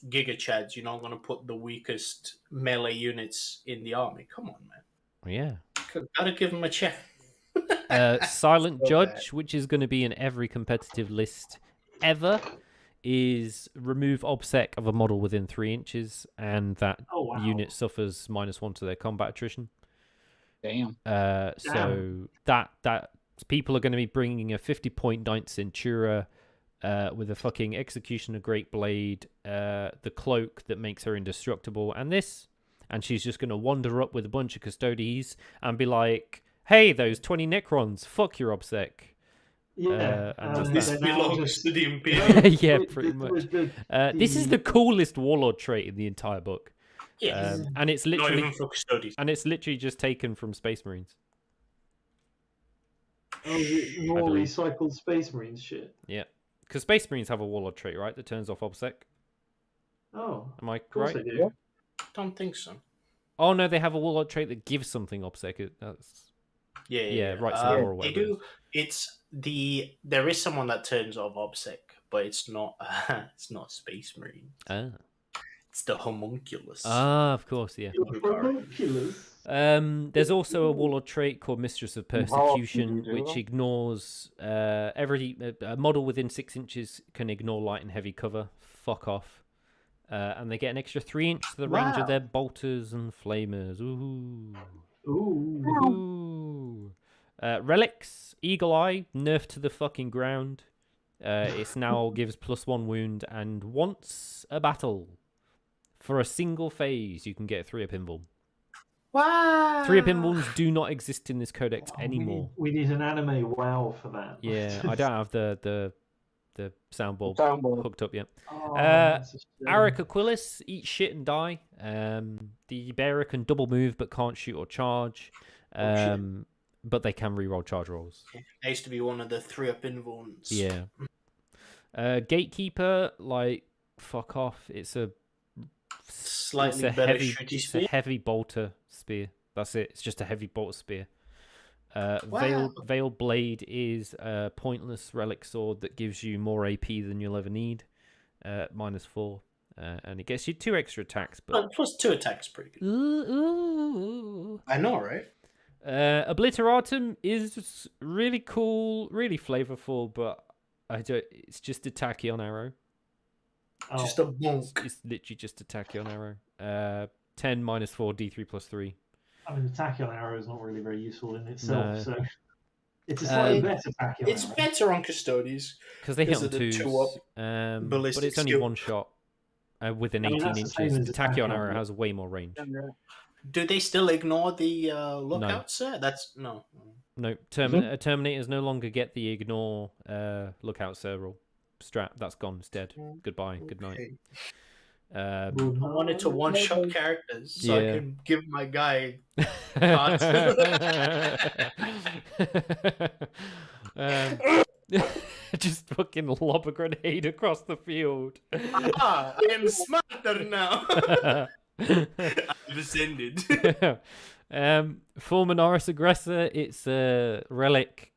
B: Giga Chads, you're not going to put the weakest melee units in the army? Come on, man.
A: Yeah.
B: Gotta give them a check.
A: Silent
B: So
A: Judge, which is going to be in every competitive list ever, is remove obsec of a model within 3 inches, and that unit suffers -1 to their combat attrition.
C: Damn.
A: So that people are going to be bringing a 50-point Ninth Centura with a fucking Executioner Great Blade, the cloak that makes her indestructible, and she's just going to wander up with a bunch of Custodes and be like, "Hey, those 20 Necrons, fuck your obsec."
D: Yeah,
B: this belongs to the Imperium.
A: Yeah, pretty much. This is the coolest Warlord trait in the entire book.
B: Yes.
A: And it's literally
B: not even for Custodes.
A: And it's literally just taken from Space Marines.
D: Oh, more recycled Space Marines shit.
A: Yeah, because Space Marines have a Warlord trait, right? That turns off obsec.
D: Oh,
A: am I
D: of course
A: right?
D: They do.
B: Don't think so.
A: Oh no, they have a Warlord trait that gives something obsec. That's right. So
B: they do. There is someone that turns off obsec, but it's not. It's not Space Marine. It's the homunculus.
A: Of course, yeah.
D: Homunculus.
A: There's also a Warlord trait called Mistress of Persecution, which ignores every model within 6 inches can ignore light and heavy cover. Fuck off. And they get an extra 3 inch to the range of their bolters and flamers. Ooh. Ooh. Relics, Eagle Eye, nerfed to the fucking ground. It's now gives +1 wound, and once a battle, for a single phase, you can get a 3-up invuln.
B: Wow!
A: 3-up invulns do not exist in this codex anymore.
D: We need an anime WoW for that.
A: Yeah, I don't have the soundboard hooked up yet. Arik Aquilis, eat shit and die. The bearer can double move but can't shoot or charge. But they can reroll charge rolls.
B: That used to be one of the 3-up invulns.
A: Yeah. Gatekeeper, like, fuck off. It's a
B: slightly better shooty spear.
A: It's a heavy bolter spear. That's it. It's just a heavy bolter spear. Veiled Blade is a pointless relic sword that gives you more AP than you'll ever need. -4. And it gets you 2 extra attacks. But
B: plus 2 attacks, pretty good.
A: Ooh.
B: I know, right?
A: Obliteratum is really cool, really flavorful, but it's just a tachyon arrow.
B: Just a bonk.
A: It's literally just a tachyon arrow. 10 -4 D3 +3.
D: I mean, the tachyon arrow is not really very useful in itself, so it's a slightly better tachyon arrow.
B: It's better on Custodes
A: because they hit on 2s, but it's only one shot within 18 inches. The tachyon arrow has way more range.
B: Do they still ignore the lookout, sir? That's no.
A: Terminators no longer get the ignore lookout, sir rule. Strat, that's gone. It's dead. Goodbye. Good night.
B: I wanted to one-shot characters so I can give my guy cards.
A: Just fucking lob a grenade across the field.
B: I am smarter now. I've ascended.
A: For Monarch Aggressor, it's a relic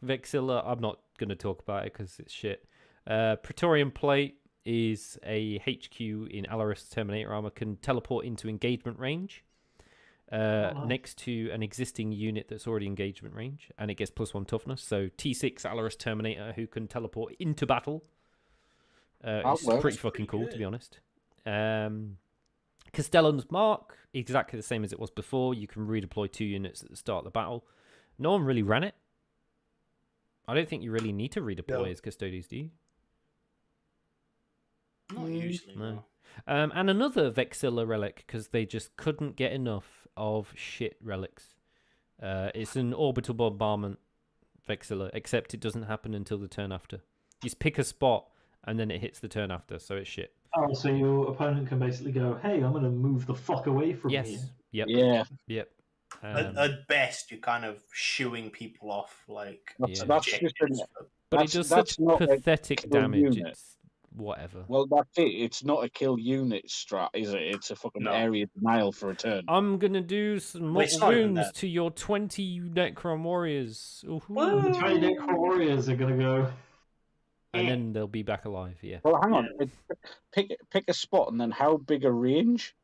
A: Vexilla. I'm not going to talk about it because it's shit. Praetorian Plate is a HQ in Alaris Terminator armor, can teleport into engagement range next to an existing unit that's already engagement range, and it gets +1 toughness. So T6 Alaris Terminator who can teleport into battle. It's pretty fucking cool, to be honest. Castellan's Mark, exactly the same as it was before. You can redeploy 2 units at the start of the battle. No one really ran it. I don't think you really need to redeploy as Custodes, do you?
B: Not usually, no.
A: And another Vexilla relic, because they just couldn't get enough of shit relics. It's an orbital bombardment Vexilla, except it doesn't happen until the turn after. You just pick a spot, and then it hits the turn after, so it's shit.
D: Oh, so your opponent can basically go, hey, I'm going to move the fuck away from you.
A: Yep.
C: Yeah.
A: Yep.
B: At best, you're kind of shooing people off, like...
C: But it
A: does such pathetic damage. It's whatever.
C: Well, that's it. It's not a kill unit strat, is it? It's a fucking area denial for a turn.
A: I'm going to do some mortal wounds to your 20 Necron Warriors.
D: The 20 Necron Warriors are going to go...
A: And then they'll be back alive, yeah.
C: Well, hang on. Pick a spot, and then how big a range?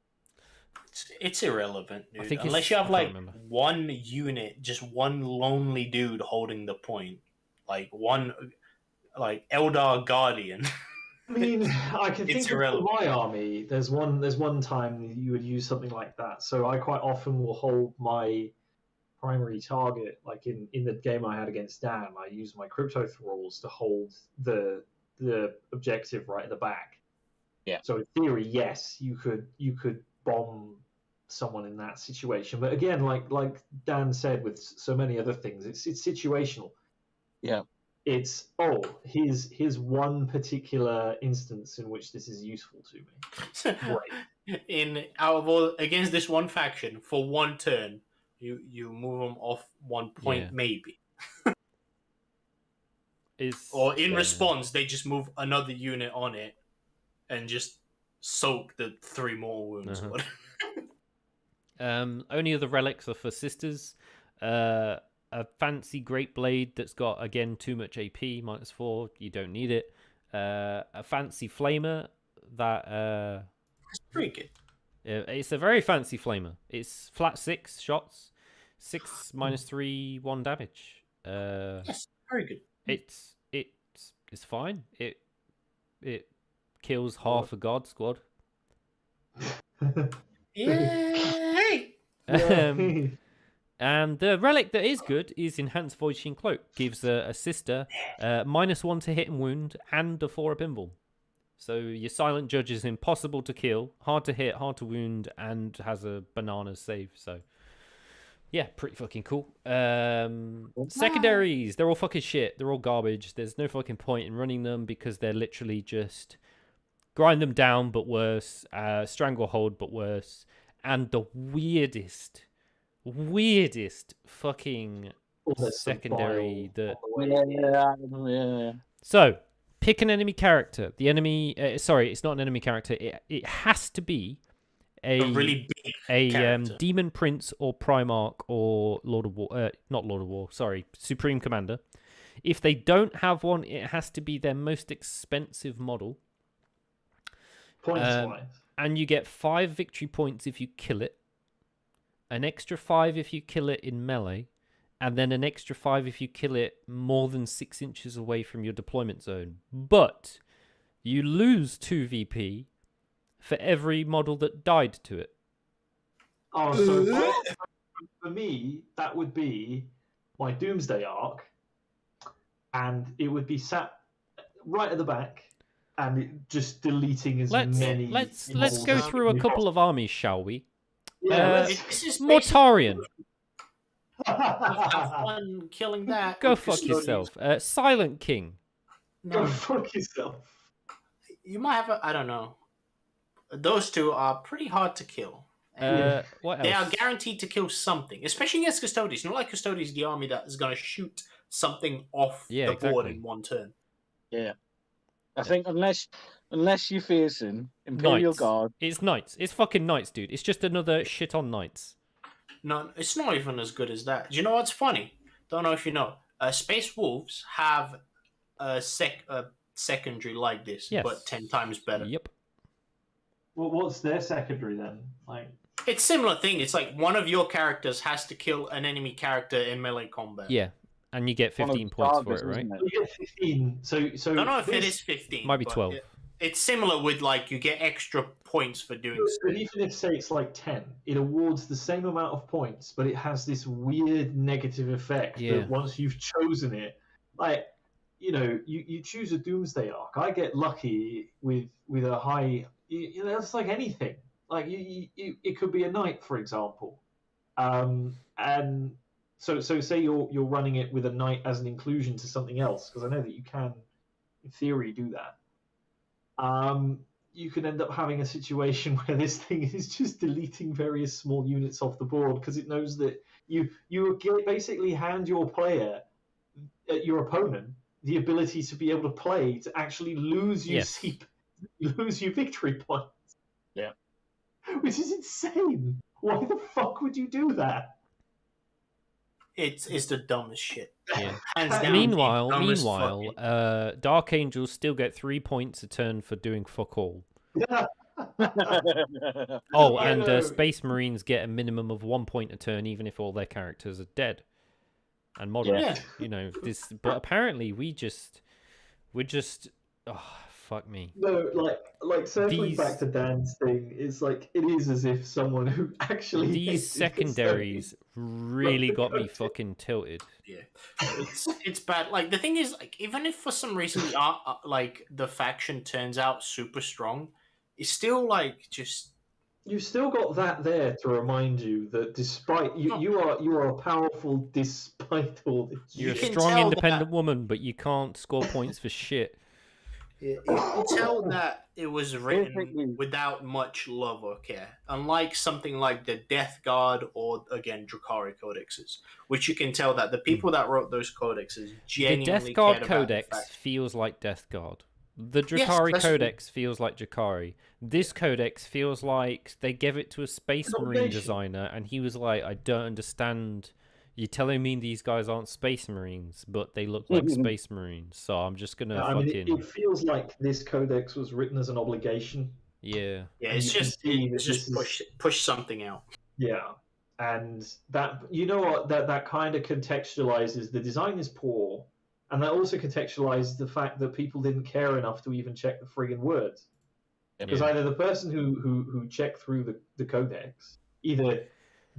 B: It's irrelevant, dude. Unless you have like one unit, just one lonely dude holding the point, like one, like Eldar Guardian.
D: I mean, I can
B: It's
D: think of
B: irrelevant.
D: my army. There's one time you would use something like that. So I quite often will hold my primary target, like in the game I had against Dan, I used my crypto thralls to hold the objective right at the back.
C: Yeah.
D: So in theory, yes, you could bomb someone in that situation. But again, like Dan said, with so many other things, it's situational.
C: Yeah.
D: It's here's one particular instance in which this is useful to me. Right.
B: Against this one faction for one turn, you move them off 1 point maybe. Or in response, they just move another unit on it and just soak the 3 more wounds.
A: Only other relics are for sisters. A fancy great blade that's got, again, too much AP, -4. You don't need it. A fancy flamer that
B: That's pretty good.
A: It's a very fancy flamer. It's flat 6 shots, 6 -3, 1 damage.
B: Yes, very good.
A: It's fine. It kills half a god squad.
B: Yay!
A: And the relic that is good is Enhanced Void Sheen Cloak. Gives a sister -1 to hit and wound and a 4 up invul. So your Silent Judge is impossible to kill, hard to hit, hard to wound, and has a banana save. So yeah, pretty fucking cool. Secondaries, they're all fucking shit. They're all garbage. There's no fucking point in running them because they're literally just grind them down but worse, stranglehold but worse, and the weirdest fucking secondary that.
C: Yeah.
A: So pick an enemy character. The enemy, sorry, it's not an enemy character. It has to be a
B: really big character.
A: Demon Prince or Primarch or Lord of War. Not Lord of War. Sorry, Supreme Commander. If they don't have one, it has to be their most expensive model.
D: Points-wise.
A: And you get 5 victory points if you kill it. An extra 5 if you kill it in melee. And then an extra 5 if you kill it more than 6 inches away from your deployment zone. But you lose 2 VP for every model that died to it.
D: Oh, so for me, that would be my Doomsday Arc, and it would be sat right at the back, and just deleting as many.
A: Let's go through a couple of armies, shall we?
D: Yeah,
A: Mortarion.
B: Have fun killing that.
A: Go fuck yourself. Silent King.
B: No.
D: Go fuck yourself.
B: You might have I don't know. Those two are pretty hard to kill.
A: What else?
B: They are guaranteed to kill something, especially against Custodes. Not like Custodes, the army that is going to shoot something off the board in one turn.
C: Yeah. I think unless you're facing Imperial Guard.
A: It's Knights. It's fucking Knights, dude. It's just another shit on Knights.
B: No, it's not even as good as that. Do you know what's funny? Don't know if you know. Space Wolves have a secondary like this, but 10 times better.
A: Yep.
D: Well, what's their secondary then? Like,
B: it's similar thing. It's like one of your characters has to kill an enemy character in melee combat.
A: Yeah, and you get 15 points for it, right?
D: You get 15. So
B: I don't know if it is 15.
A: Might be 12.
B: It's similar with like you get extra points for doing so.
D: But even if say it's like 10, it awards the same amount of points, but it has this weird negative effect that once you've chosen it, like, you know, you choose a Doomsday Arc. I get lucky with a high. You know, it's like anything. Like it could be a knight, for example, and so say you're running it with a knight as an inclusion to something else, because I know that you can, in theory, do that. You could end up having a situation where this thing is just deleting various small units off the board because it knows that you basically hand your player, your opponent, the ability to be able to play to actually lose your victory points.
C: Yeah.
D: Which is insane. Why the fuck would you do that?
B: It's the dumbest shit.
A: Yeah.
B: Down,
A: Meanwhile,
B: fucking...
A: Dark Angels still get 3 points a turn for doing fuck all. And Space Marines get a minimum of 1 point a turn, even if all their characters are dead and modern.
B: Yeah.
A: You know this, but apparently we're just fuck me.
D: No, like circling back to Dan's thing, it's like it is as if someone who actually
A: these secondaries really got me fucking tilted.
B: Yeah, it's bad. Like the thing is, like even if for some reason the faction turns out super strong, it's still like just
D: you've still got that there to remind you that despite you are powerful despite all this.
A: You're a strong, independent woman, but you can't score points for shit.
B: You can tell that it was written without much love or care, unlike something like the Death Guard or again Drukhari codexes, which you can tell that the people that wrote those codexes genuinely
A: the Death Guard
B: cared
A: codex
B: about the fact.
A: feels like Death Guard. The Drukhari codex feels like Drukhari. This codex feels like they gave it to a Space Marine designer, and he was like, "I don't understand. You're telling me these guys aren't Space Marines, but they look like Space Marines, so I'm just gonna fucking."
D: It feels like this codex was written as an obligation.
A: Yeah.
B: Yeah, it's just push something out.
D: Yeah, and that that kind of contextualizes the design is poor, and that also contextualizes the fact that people didn't care enough to even check the friggin' words. Because either the person who checked through the codex either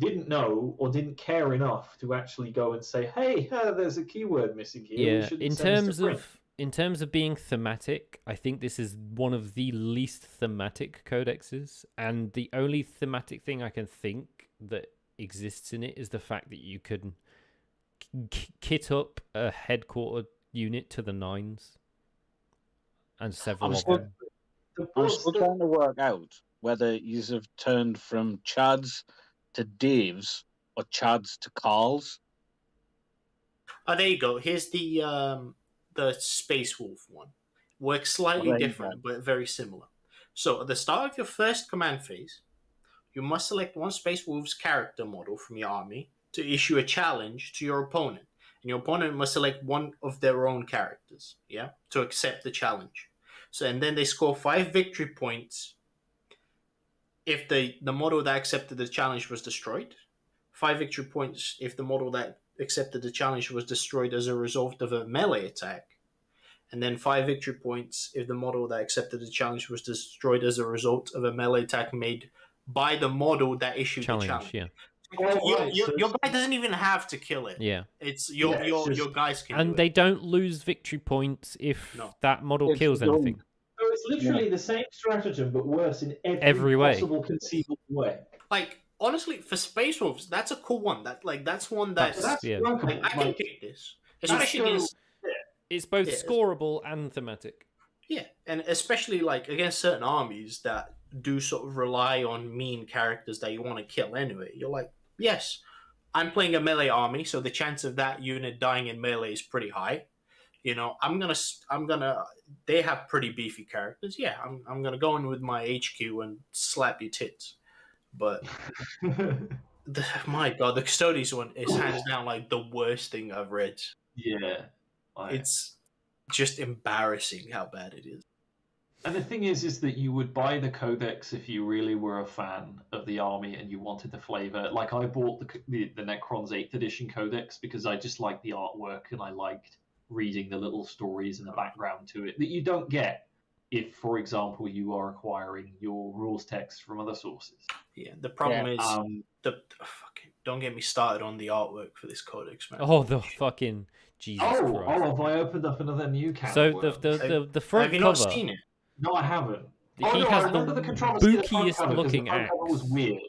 D: didn't know or didn't care enough to actually go and say, "Hey, there's a keyword missing here."
A: Yeah, in terms of being thematic, I think this is one of the least thematic codexes, and the only thematic thing I can think that exists in it is the fact that you can kit up a headquartered unit to the 9s and several of them.
C: I'm still trying to work out whether you have turned from Chads to Daves or Chads to Carls.
B: Oh, there you go. Here's the Space Wolf one. Works slightly different, but very similar. So at the start of your first command phase, you must select one Space Wolf's character model from your army to issue a challenge to your opponent. And your opponent must select one of their own characters, to accept the challenge. So, and then they score 5 victory points if the model that accepted the challenge was destroyed. 5 victory points if the model that accepted the challenge was destroyed as a result of a melee attack. And then 5 victory points if the model that accepted the challenge was destroyed as a result of a melee attack made by the model that issued the challenge.
A: Yeah.
B: Your guy doesn't even have to kill it.
A: Yeah.
B: It's your guys can
A: and
B: do
A: they
B: it.
A: don't lose victory points if that model kills anything.
D: So it's literally the same stratagem, but worse in
A: every way.
D: Possible conceivable way.
B: Like, honestly, for Space Wolves, that's a cool one. That's one that's I can pick this. Especially against
A: it's both scoreable and thematic.
B: Yeah, and especially like against certain armies that do sort of rely on mean characters that you want to kill anyway. You're like, yes, I'm playing a melee army, so the chance of that unit dying in melee is pretty high. You know, I'm gonna. They have pretty beefy characters. Yeah, I'm gonna go in with my HQ and slap your tits. But my God, the Custodes one is hands down like the worst thing I've read.
D: Yeah,
B: it's just embarrassing how bad it is.
D: And the thing is that you would buy the Codex if you really were a fan of the army and you wanted the flavor. Like I bought the Necron's 8th edition Codex because I just liked the artwork and I liked reading the little stories and the background to it that you don't get if, for example, you are acquiring your rules text from other sources.
B: Yeah, the problem is don't get me started on the artwork for this Codex, man.
A: Oh, the fucking Jesus Christ!
D: Oh, have I opened up another new can?
A: So the front
B: have you
A: cover.
B: Not seen it?
D: No, I haven't.
A: He has the bookiest looking axe.
D: Was weird.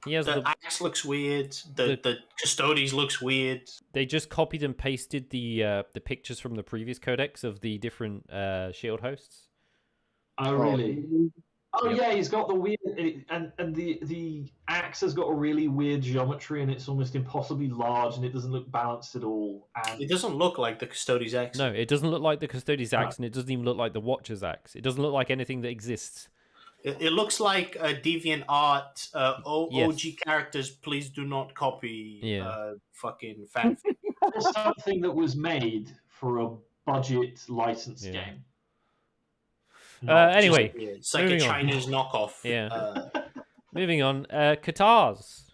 A: He has
B: the axe looks weird. The Custodes looks weird.
A: They just copied and pasted the pictures from the previous codex of the different shield hosts.
D: Oh really? Oh yeah, he's got the weird and the axe has got a really weird geometry and it's almost impossibly large and it doesn't look balanced at all. And
B: it doesn't look like the Custodes axe.
A: No, it doesn't look like the Custodes axe, and it doesn't even look like the Watcher's axe. It doesn't look like anything that exists.
B: It looks like a deviant art. OG characters, please do not copy. Fucking fanfic.
D: Or something that was made for a budget license game.
A: Anyway,
B: it's like a Chinese knockoff.
A: Yeah. Moving on. Katars.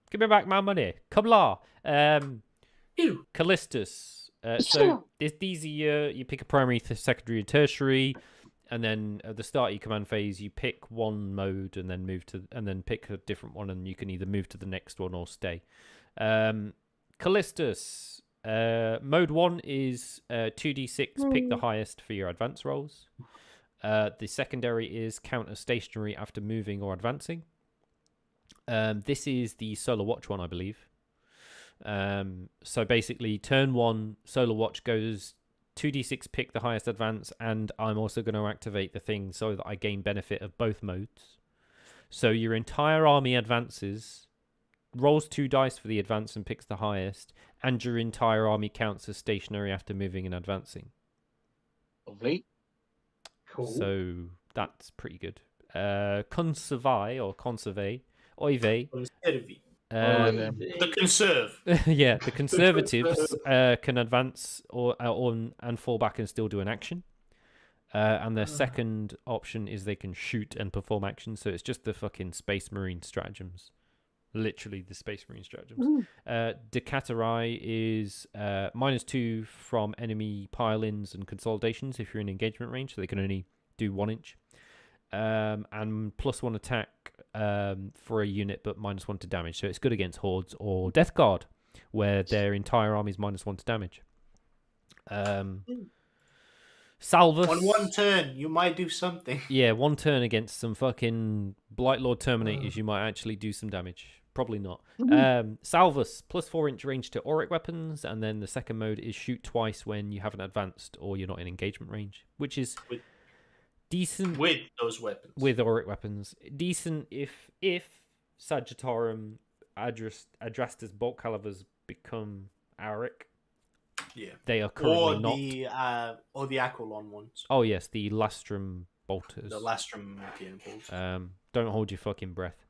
A: Give me back my money. Kabla. Callistus. So these are you pick a primary, secondary, and tertiary. And then at the start of your command phase, you pick one mode and then pick a different one, and you can either move to the next one or stay. Callistus. Mode 1 is 2d6, pick the highest for your advance rolls. The secondary is counter stationary after moving or advancing. This is the Solar Watch one, I believe. So basically, turn 1, Solar Watch goes 2d6, pick the highest advance, and I'm also going to activate the thing so that I gain benefit of both modes. So your entire army advances, rolls 2 dice for the advance and picks the highest, and your entire army counts as stationary after moving and advancing.
C: Lovely.
D: Cool.
A: So that's pretty good. Conserve, Oive.
B: The conserve.
A: Yeah, the conservatives can advance and fall back and still do an action. And their second option is they can shoot and perform actions. So it's just the fucking Space Marine stratagems. Literally the Space Marine stratagems. Decaterai is -2 from enemy pile-ins and consolidations if you're in engagement range. So they can only do 1 inch. And +1 attack for a unit, but -1 to damage. So it's good against hordes or Death Guard, where their entire army is -1 to damage. Salvus.
B: On 1 turn, you might do something.
A: Yeah, 1 turn against some fucking Blightlord Terminators, you might actually do some damage. Probably not. Salvus, +4 inch range to auric weapons, and then the second mode is shoot twice when you haven't advanced or you're not in engagement range, which is decent
B: with those weapons.
A: With auric weapons, decent if Sagittarium Adrastus bolt calibers become auric.
B: Yeah,
A: they are currently
B: not. Or the Aquilon ones.
A: Oh yes, the Lastrum bolters.
B: The Lastrum bolters.
A: Don't hold your fucking breath.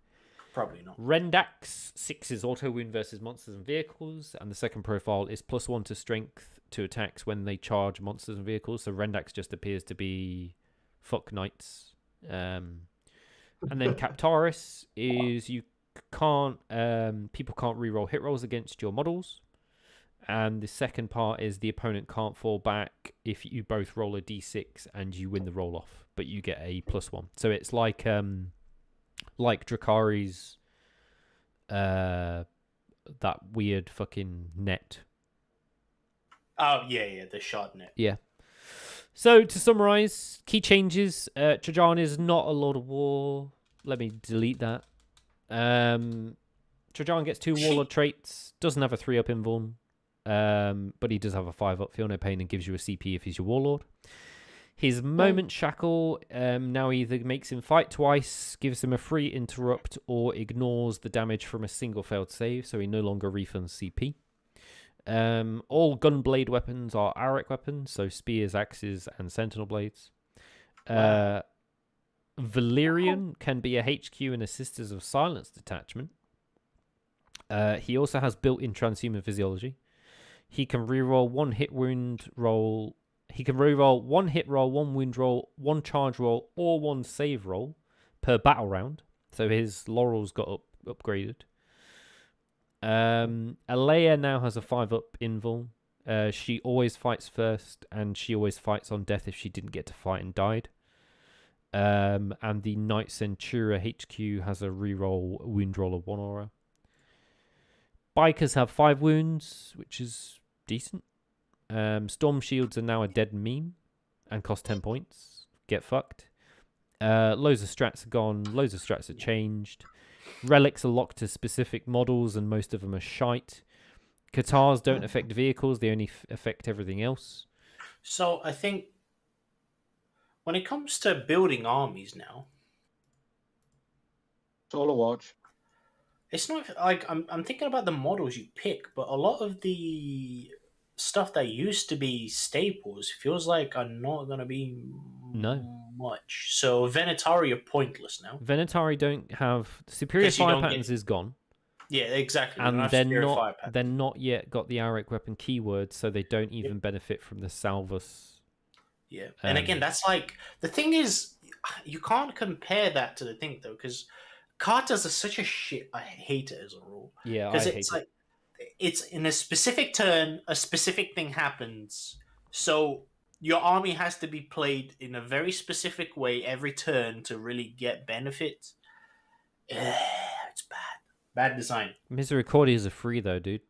B: Probably not.
A: Rendax 6 is auto wound versus monsters and vehicles, and the second profile is +1 to strength to attacks when they charge monsters and vehicles. So Rendax just appears to be fuck knights. And then Captaris is you can't people can't reroll hit rolls against your models. And the second part is the opponent can't fall back if you both roll a d6 and you win the roll off, but you get a +1. So it's like Drakari's that weird fucking net.
B: Oh yeah, the shard net.
A: Yeah. So to summarize, key changes: Trajan is not a Lord of War. Let me delete that. Trajan gets 2 Warlord traits. Doesn't have a 3-up invuln. But he does have a 5-up. Feel no pain and gives you a CP if he's your Warlord. His Moment Shackle now either makes him fight twice, gives him a free interrupt, or ignores the damage from a single failed save, so he no longer refunds CP. All Gunblade weapons are auric weapons, so spears, axes, and sentinel blades. Valerian can be a HQ and a Sisters of Silence detachment. He also has built-in transhuman physiology. He can reroll 1 hit wound roll. He can reroll 1 hit roll, 1 wound roll, 1 charge roll, or 1 save roll per battle round. So his laurels got upgraded. Alea now has a 5-up invuln. She always fights first, and she always fights on death if she didn't get to fight and died. And the Knight Centura HQ has a reroll wound roll of 1 aura. Bikers have 5 wounds, which is decent. Storm shields are now a dead meme and cost 10 points. Get fucked. Loads of strats are gone. Loads of strats are changed. Relics are locked to specific models, and most of them are shite. Katars don't affect vehicles. They only affect everything else.
B: So I think when it comes to building armies now,
C: Solar Watch.
B: It's not like I'm thinking about the models you pick, but a lot of the stuff that used to be staples feels like are not going to be much. So Venatari are pointless now.
A: Venatari don't have superior fire patterns is gone.
B: Yeah, exactly.
A: And they're not yet got the auric weapon keyword, so they don't even benefit from the Salvus.
B: Yeah, and again, that's like the thing is, you can't compare that to the thing though, because Carters are such a shit. I hate it as a rule.
A: Yeah,
B: because it's like it's in a specific turn, a specific thing happens. So your army has to be played in a very specific way every turn to really get benefits. It's bad. Bad design.
A: Misericordias are free though, dude.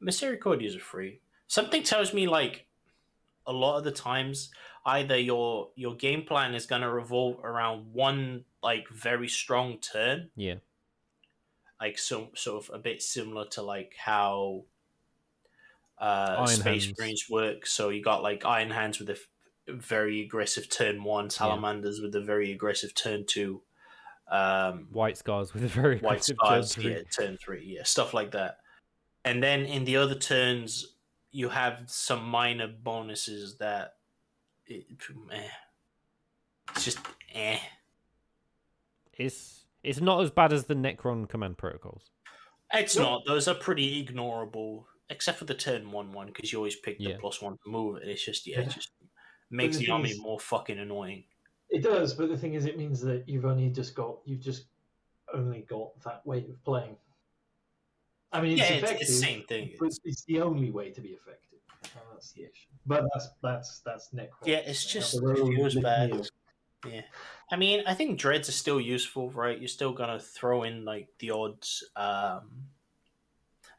B: Misericordias are free. Something tells me like a lot of the times either your game plan is going to revolve around one like very strong turn.
A: Yeah.
B: Like sort of a bit similar to like how Space
A: Hands.
B: Marines work. So you got like Iron Hands with a very aggressive turn 1, Salamanders with a very aggressive turn 2,
A: White Scars with a very
B: White
A: aggressive
B: Scars,
A: turn 3.
B: yeah, turn 3, yeah, stuff like that. And then in the other turns, you have some minor bonuses that it's just
A: It's not as bad as the Necron command protocols.
B: It's not. Those are pretty ignorable, except for the turn 1/1 because you always pick the +1 to move. It's just it just makes the army more fucking annoying.
D: It does, but the thing is, it means that you've just only got that way of playing. I mean, it's effective.
B: It's the same thing.
D: It's the only way to be effective. That's the issue. But that's Necron.
B: Yeah, it's just it feels bad. Yeah, I mean, I think dreads are still useful, right? You're still gonna throw in like the odds,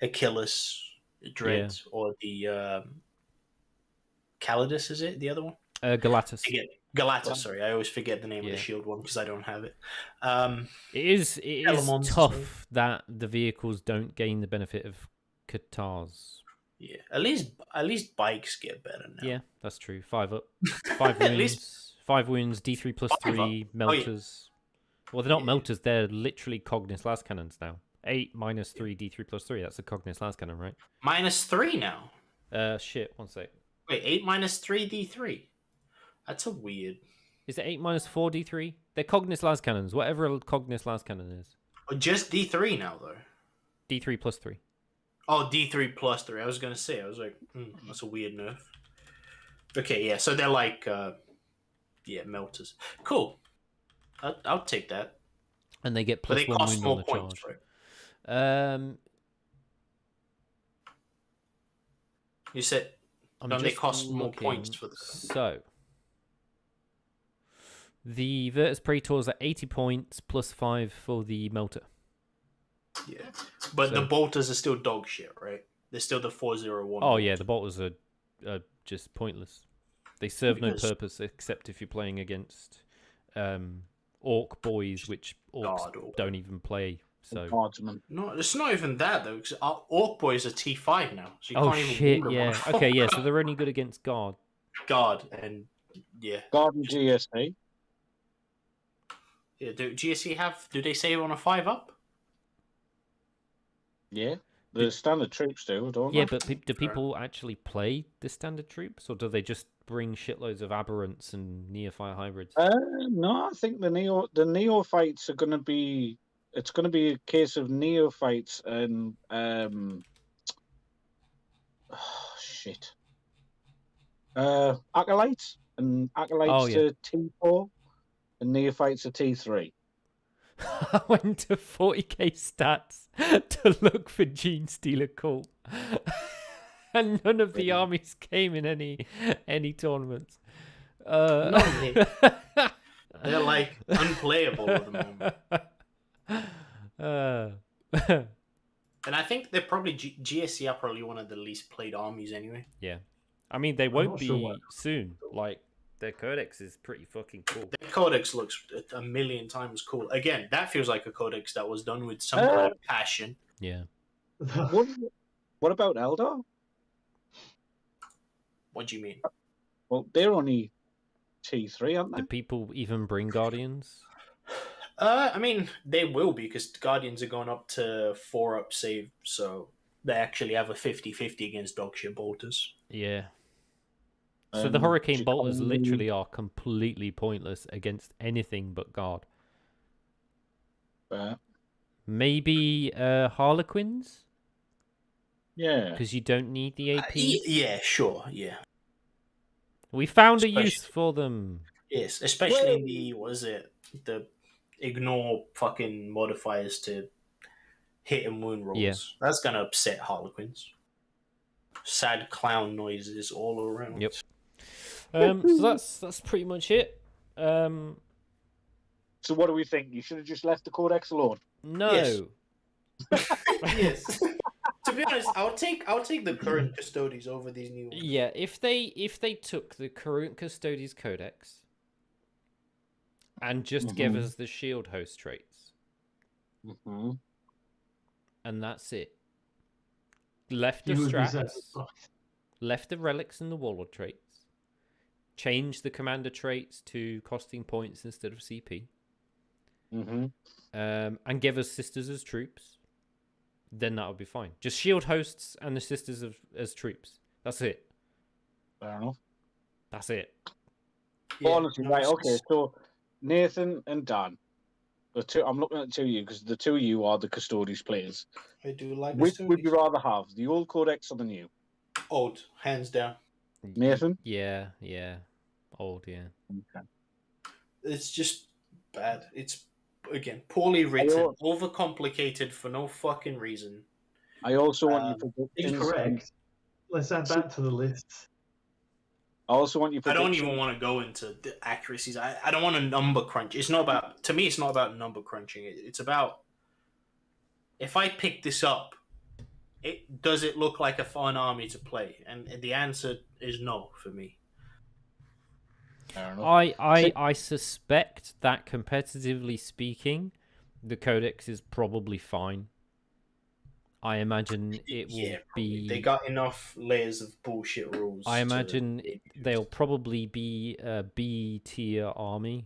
B: Achilles dread or the Calidus. Is it the other one?
A: Galatus.
B: Galatus. Sorry, I always forget the name of the shield one because I don't have it.
A: It is tough that the vehicles don't gain the benefit of Katars.
B: Yeah, at least bikes get better now.
A: Yeah, that's true. 5 up, 5 wounds. 5 wounds, D3 plus 3, melters. Well, they're not melters, they're literally Cognis las cannons now. 8 minus 3, D3 plus 3. That's a Cognis las cannon, right?
B: -3 now?
A: Shit, one sec.
B: Wait, 8 minus 3, D3? That's a weird...
A: Is it 8 minus 4, D3? They're Cognis las cannons, whatever a Cognis las cannon is.
B: Oh, just D3 now, though?
A: D3 plus 3.
B: Oh, D3 plus 3. I was going to say, I was like, that's a weird nerf. Okay, yeah, so they're like... melters. Cool. I'll take that.
A: And they get plus 1 wound on the
B: points,
A: charge.
B: Right? You said don't they cost more points for this?
A: So the Virtus Praetors are 80 points plus 5 for the melter.
B: Yeah. But the bolters are still dog shit, right? They're still the 401.
A: Oh yeah, the bolters are just pointless. They serve no purpose except if you're playing against orc boys, which orcs don't even play. So
B: no, it's not even that though. Because orc boys are T5 now, so you can't even
A: shit! Yeah. Okay. Yeah. So they're only good against guard.
B: Guard and
C: guard and GSE.
B: Yeah. Do GSE have? Do they save on a 5 up?
C: Yeah. The standard troops do, don't they?
A: Yeah, but do people actually play the standard troops, or do they just bring shitloads of aberrants and neophyte hybrids?
C: No, I think the neophytes are going to be. It's going to be a case of neophytes and acolytes to T4 and neophytes to T3.
A: I went to 40k stats to look for Gene Stealer Cult, and none of the armies came in any tournaments.
B: They're like unplayable at the moment. And I think they're probably GSC are probably one of the least played armies anyway.
A: Yeah, I mean they won't be soon. Like their Codex is pretty fucking cool.
B: Their Codex looks a million times cool. Again, that feels like a Codex that was done with some kind of passion.
A: Yeah.
C: What about Eldar?
B: What do you mean?
C: Well, they're only T3, aren't they?
A: Do people even bring Guardians?
B: I mean, they will be because Guardians are going up to 4 up save, so they actually have a 50-50 against dogshit bolters.
A: Yeah. So the Hurricane Bolters literally are completely pointless against anything but guard. Maybe Harlequins?
C: Yeah.
A: Because you don't need the AP?
B: Yeah, sure, yeah.
A: We found a use for them.
B: Yes, especially the ignore fucking modifiers to hit and wound rolls.
A: Yeah.
B: That's going to upset Harlequins. Sad clown noises all around.
A: Yep. So that's pretty much it.
C: So what do we think? You should have just left the Codex alone.
A: No.
B: Yes. Yes. To be honest, I'll take the current Custodes over these new ones.
A: Yeah, if they took the current Custodes Codex and just give us the shield host traits, and that's it. Left the strats, left the relics and the warlord traits, change the commander traits to costing points instead of CP, and give us sisters as troops, then that would be fine. Just shield hosts and the sisters as troops. That's it.
C: Fair enough.
A: That's it.
B: Yeah,
C: Honestly, right, okay, so Nathan and Dan, I'm looking at the two of you because the two of you are the Custodes players.
B: I do like
C: Which
B: Custodes.
C: would you rather have, the old Codex or the new?
B: Old, hands down.
C: Nathan?
A: Yeah. Old, yeah.
C: Okay.
B: It's just bad. It's, again, poorly written, overcomplicated for no fucking reason.
C: I also want you to...
D: Incorrect. Let's add that to the list.
C: I also want you to...
B: I don't even want to go into the accuracies. I don't want to number crunch. It's not about... To me, it's not about number crunching. It's about... If I pick this up, does it look like a fun army to play? And the answer is no for me.
A: I suspect that competitively speaking, the Codex is probably fine. I imagine it will be...
B: They got enough layers of bullshit rules.
A: I imagine they'll probably be a B tier army.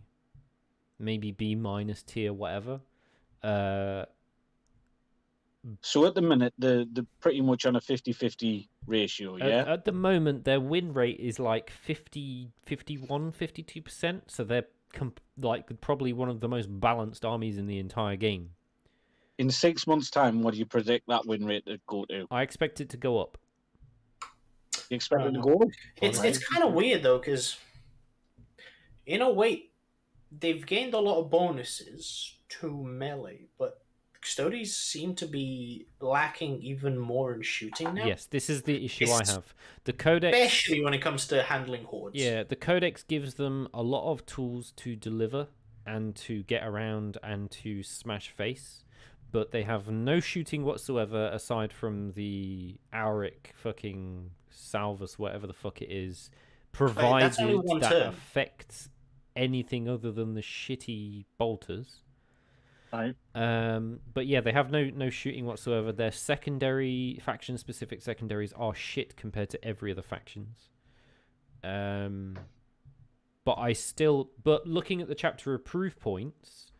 A: Maybe B minus tier, whatever.
C: So at the minute, they're pretty much on a 50-50 ratio, yeah?
A: At the moment, their win rate is like 50, 51, 52%. So they're like probably one of the most balanced armies in the entire game.
C: In 6 months' time, what do you predict that win rate to go to?
A: I expect it to go up.
C: You expect it to go up?
B: It's kind of weird, though, because in a way, they've gained a lot of bonuses to melee, but Custodes seem to be lacking even more in shooting now.
A: Yes, this is the issue I have. The Codex...
B: Especially when it comes to handling hordes.
A: Yeah, the Codex gives them a lot of tools to deliver and to get around and to smash face, but they have no shooting whatsoever aside from the Auric fucking Salvus, whatever the fuck it is, provided that affects anything other than the shitty bolters.
C: Right.
A: But yeah, they have no shooting whatsoever. Their secondary faction-specific secondaries are shit compared to every other factions. But looking at the chapter approve points,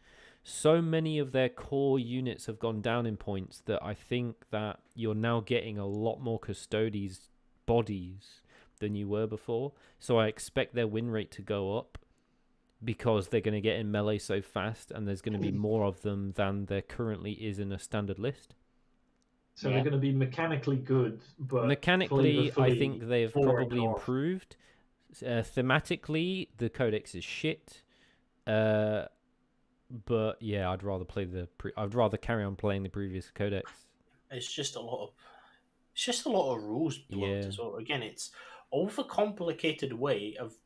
A: so many of their core units have gone down in points that I think that you're now getting a lot more Custodes bodies than you were before. So I expect their win rate to go up, because they're going to get in melee so fast, and there's going to be more of them than there currently is in a standard list.
D: So they're going to be mechanically good, but
A: mechanically, I think they've probably improved. Thematically, the Codex is shit. But yeah, I'd rather play I'd rather carry on playing the previous Codex.
B: It's just a lot of rules blocked as well. Again, it's overcomplicated way of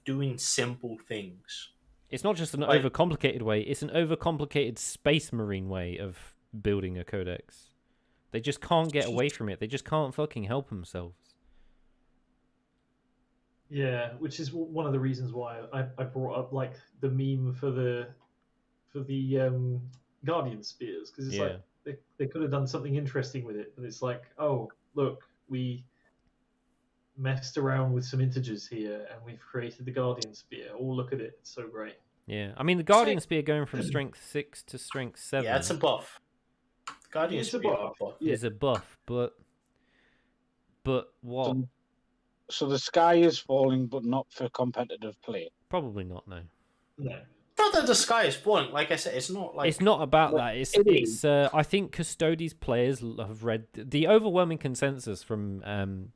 B: doing simple things.
A: It's not just an overcomplicated way, it's an overcomplicated Space Marine way of building a Codex. They just can't get away from it. They just can't fucking help themselves.
D: Yeah, which is one of the reasons why I brought up like the meme for the Guardian Spears, because it's like they could have done something interesting with it, but it's like, oh look, we messed around with some integers here and we've created the Guardian Spear. Oh, look at it, it's so great.
A: Yeah, I mean the Guardian Spear going from strength 6 to strength 7.
B: Yeah, it's a buff. Guardian Spear
A: is a buff, but what?
C: So the sky is falling, but not for competitive play.
A: Probably not. No.
B: Not that the sky is falling. Like I said, it's not like...
A: It's not about that. It's I think Custodes players have read... The overwhelming consensus from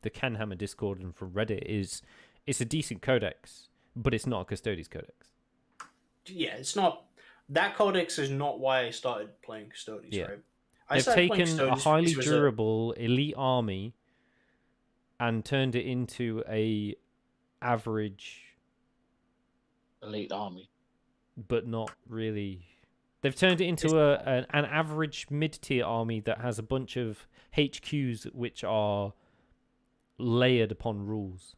A: the Canhammer Discord and from Reddit is it's a decent codex, but it's not a Custodes codex.
B: Yeah, it's not... That codex is not why I started playing Custodes, right?
A: They've taken a highly durable elite army and turned it into a average
C: elite army,
A: but not really. They've turned it into an average mid-tier army that has a bunch of HQs which are layered upon rules.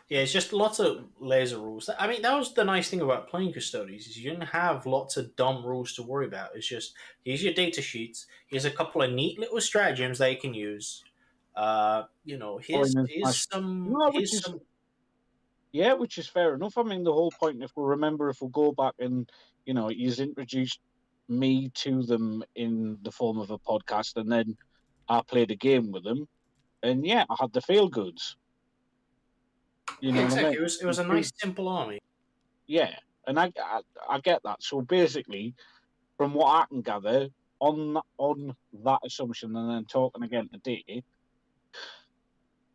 B: Yeah, it's just lots of layers of rules. I mean, that was the nice thing about playing Custodes is you didn't have lots of dumb rules to worry about. It's just here's your data sheets. Here's a couple of neat little stratagems that you can use. Here's some.
C: Yeah, which is fair enough. I mean, the whole point, if we go back and, he's introduced me to them in the form of a podcast, and then I played a game with them, and yeah, I had the feel goods.
B: Exactly. I mean? It was a nice, simple army.
C: Yeah, and I get that. So basically, from what I can gather, on that assumption, and then talking again today,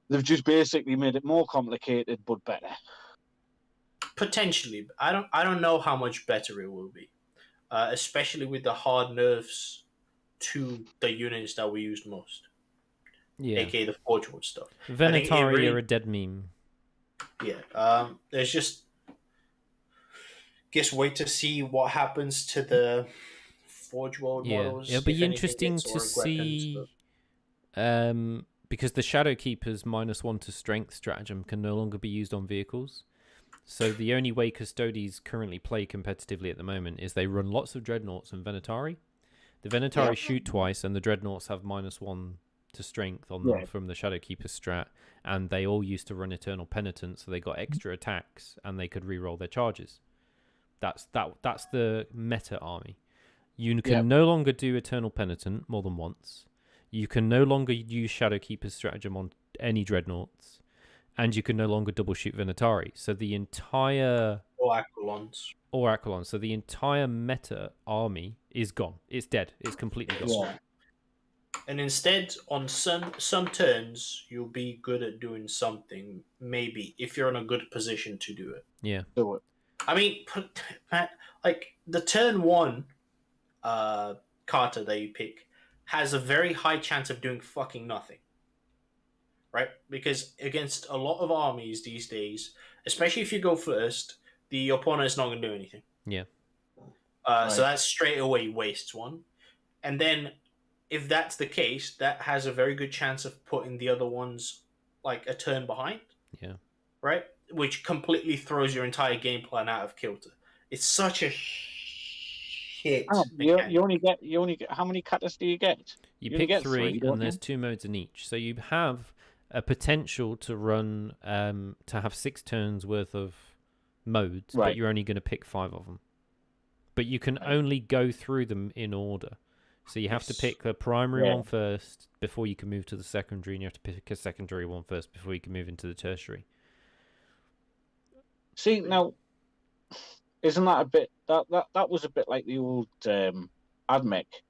C: they've just basically made it more complicated but better.
B: Potentially, I don't know how much better it will be, especially with the hard nerfs to the units that we used most.
A: Yeah,
B: aka the Forge World stuff.
A: Venatari are a dead meme.
B: Yeah, there's just guess wait to see what happens to the Forge World models.
A: It'll be interesting to see. Because the Shadowkeeper's -1 to strength stratagem can no longer be used on vehicles. So the only way Custodes currently play competitively at the moment is they run lots of Dreadnoughts and Venatari. The Venatari shoot twice, and the Dreadnoughts have -1 to strength on them from the Shadowkeeper strat, and they all used to run Eternal Penitent, so they got extra attacks and they could reroll their charges. That's the meta army. You can no longer do Eternal Penitent more than once. You can no longer use Shadowkeeper's stratagem on any Dreadnoughts, and you can no longer double shoot Venatari. So the entire
B: or Aquilons.
A: So the entire meta army is gone. It's dead. It's completely gone.
B: Yeah. And instead, on some turns, you'll be good at doing something. Maybe if you're in a good position to do it.
A: Yeah.
C: Do it.
B: I mean, like the turn 1 Carter that you pick has a very high chance of doing fucking nothing. Right? Because against a lot of armies these days, especially if you go first, the opponent is not going to do anything.
A: Yeah.
B: So that straight away wastes one. And then if that's the case, that has a very good chance of putting the other ones like a turn behind.
A: Yeah.
B: Right? Which completely throws your entire game plan out of kilter. It's such a shit.
C: You only get how many cutters do you get?
A: You pick three, and there's 2 modes in each. So you have a potential to run to have 6 turns worth of modes, but you're only going to pick 5 of them. But you can only go through them in order. So you have to pick the primary one first before you can move to the secondary, and you have to pick a secondary one first before you can move into the tertiary.
C: See, now, isn't that a bit... That was a bit like the old AdMech,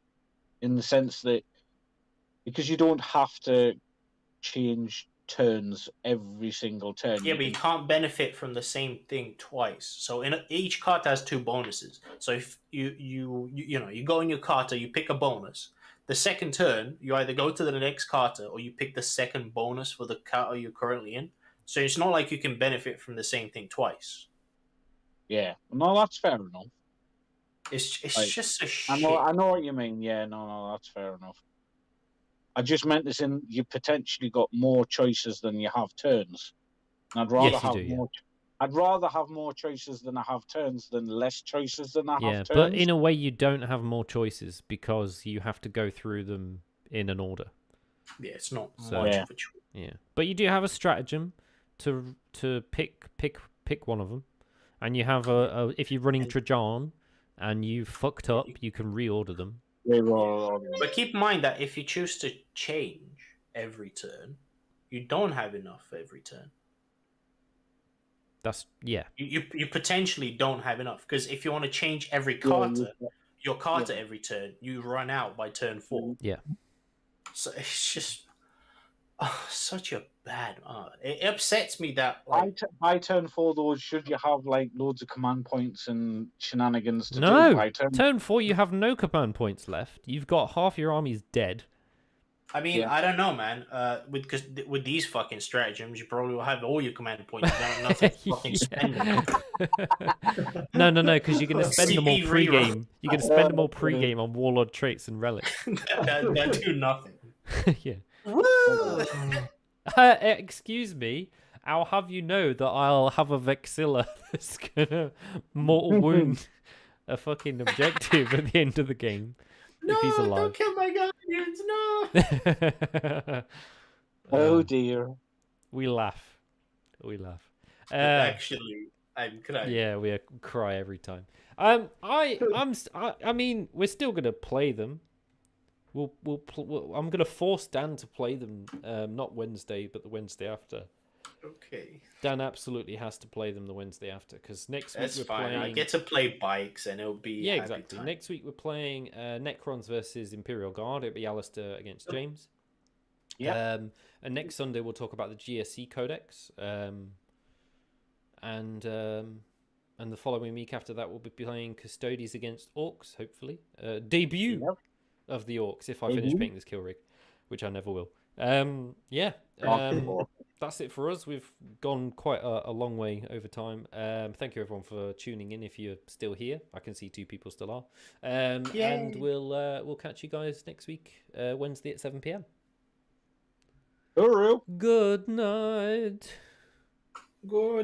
C: in the sense that because you don't have to change turns every single turn.
B: Yeah, but you can't benefit from the same thing twice. So each card has 2 bonuses. So if you go in your Carter, you pick a bonus. The second turn, you either go to the next Carter or you pick the second bonus for the Carter you're currently in. So it's not like you can benefit from the same thing twice.
C: Yeah, no, that's fair enough.
B: It's like, just a shit.
C: I know what you mean. Yeah, no, that's fair enough. I just meant this in you potentially got more choices than you have turns. And I'd rather have more. Yeah. I'd rather have more choices than I have turns than less choices than I have turns.
A: But in a way, you don't have more choices because you have to go through them in an order.
B: Yeah, it's not much of a choice.
A: Yeah, but you do have a stratagem to pick one of them, and you have a if you're running Trajan and you fucked up, you can reorder them.
B: But keep in mind that if you choose to change every turn, you don't have enough every turn.
A: That's
B: You potentially don't have enough because if you want to change every Carter, your Carter every turn, you run out by turn 4.
A: Yeah.
B: So it's just such a bad. It upsets me that
C: by turn 4, though, should you have like loads of command points and shenanigans to do?
A: No, turn 4 you have no command points left. You've got half your army's dead.
B: I mean, I don't know, man. Because with these fucking stratagems, you probably will have all your command points down, nothing to fucking spend them.
A: No, because you're gonna spend them all
B: CP
A: pre-game. You're gonna spend them all pre-game on Warlord Traits and Relics.
B: that do nothing.
A: Yeah.
B: Woo!
A: Excuse me. I'll have you know that I'll have a Vexilla that's gonna mortal wound a fucking objective at the end of the game.
B: No,
A: if he's alive.
B: Don't kill my guardians, no!
C: Oh dear.
A: We laugh.
B: Actually, I'm crying.
A: Yeah, we cry every time. I mean, we're still gonna play them. I'm gonna force Dan to play them. Not Wednesday, but the Wednesday after.
B: Okay.
A: Dan absolutely has to play them the Wednesday after because next week we're
B: fine.
A: playing.
B: I get to play bikes, and it'll be
A: exactly.
B: Time.
A: Next week we're playing Necrons versus Imperial Guard. It'll be Alistair against James.
C: Yeah.
A: And next Sunday we'll talk about the GSC Codex. And the following week after that we'll be playing Custodes against Orcs. Hopefully, debut of the Orcs if I finish painting this kill rig, which I never will. That's it for us. We've gone quite a long way over time. Thank you everyone for tuning in. If you're still here, I can see 2 people still are. And we'll catch you guys next week, Wednesday at 7 p.m.
C: Guru.
A: Good night.
B: Good.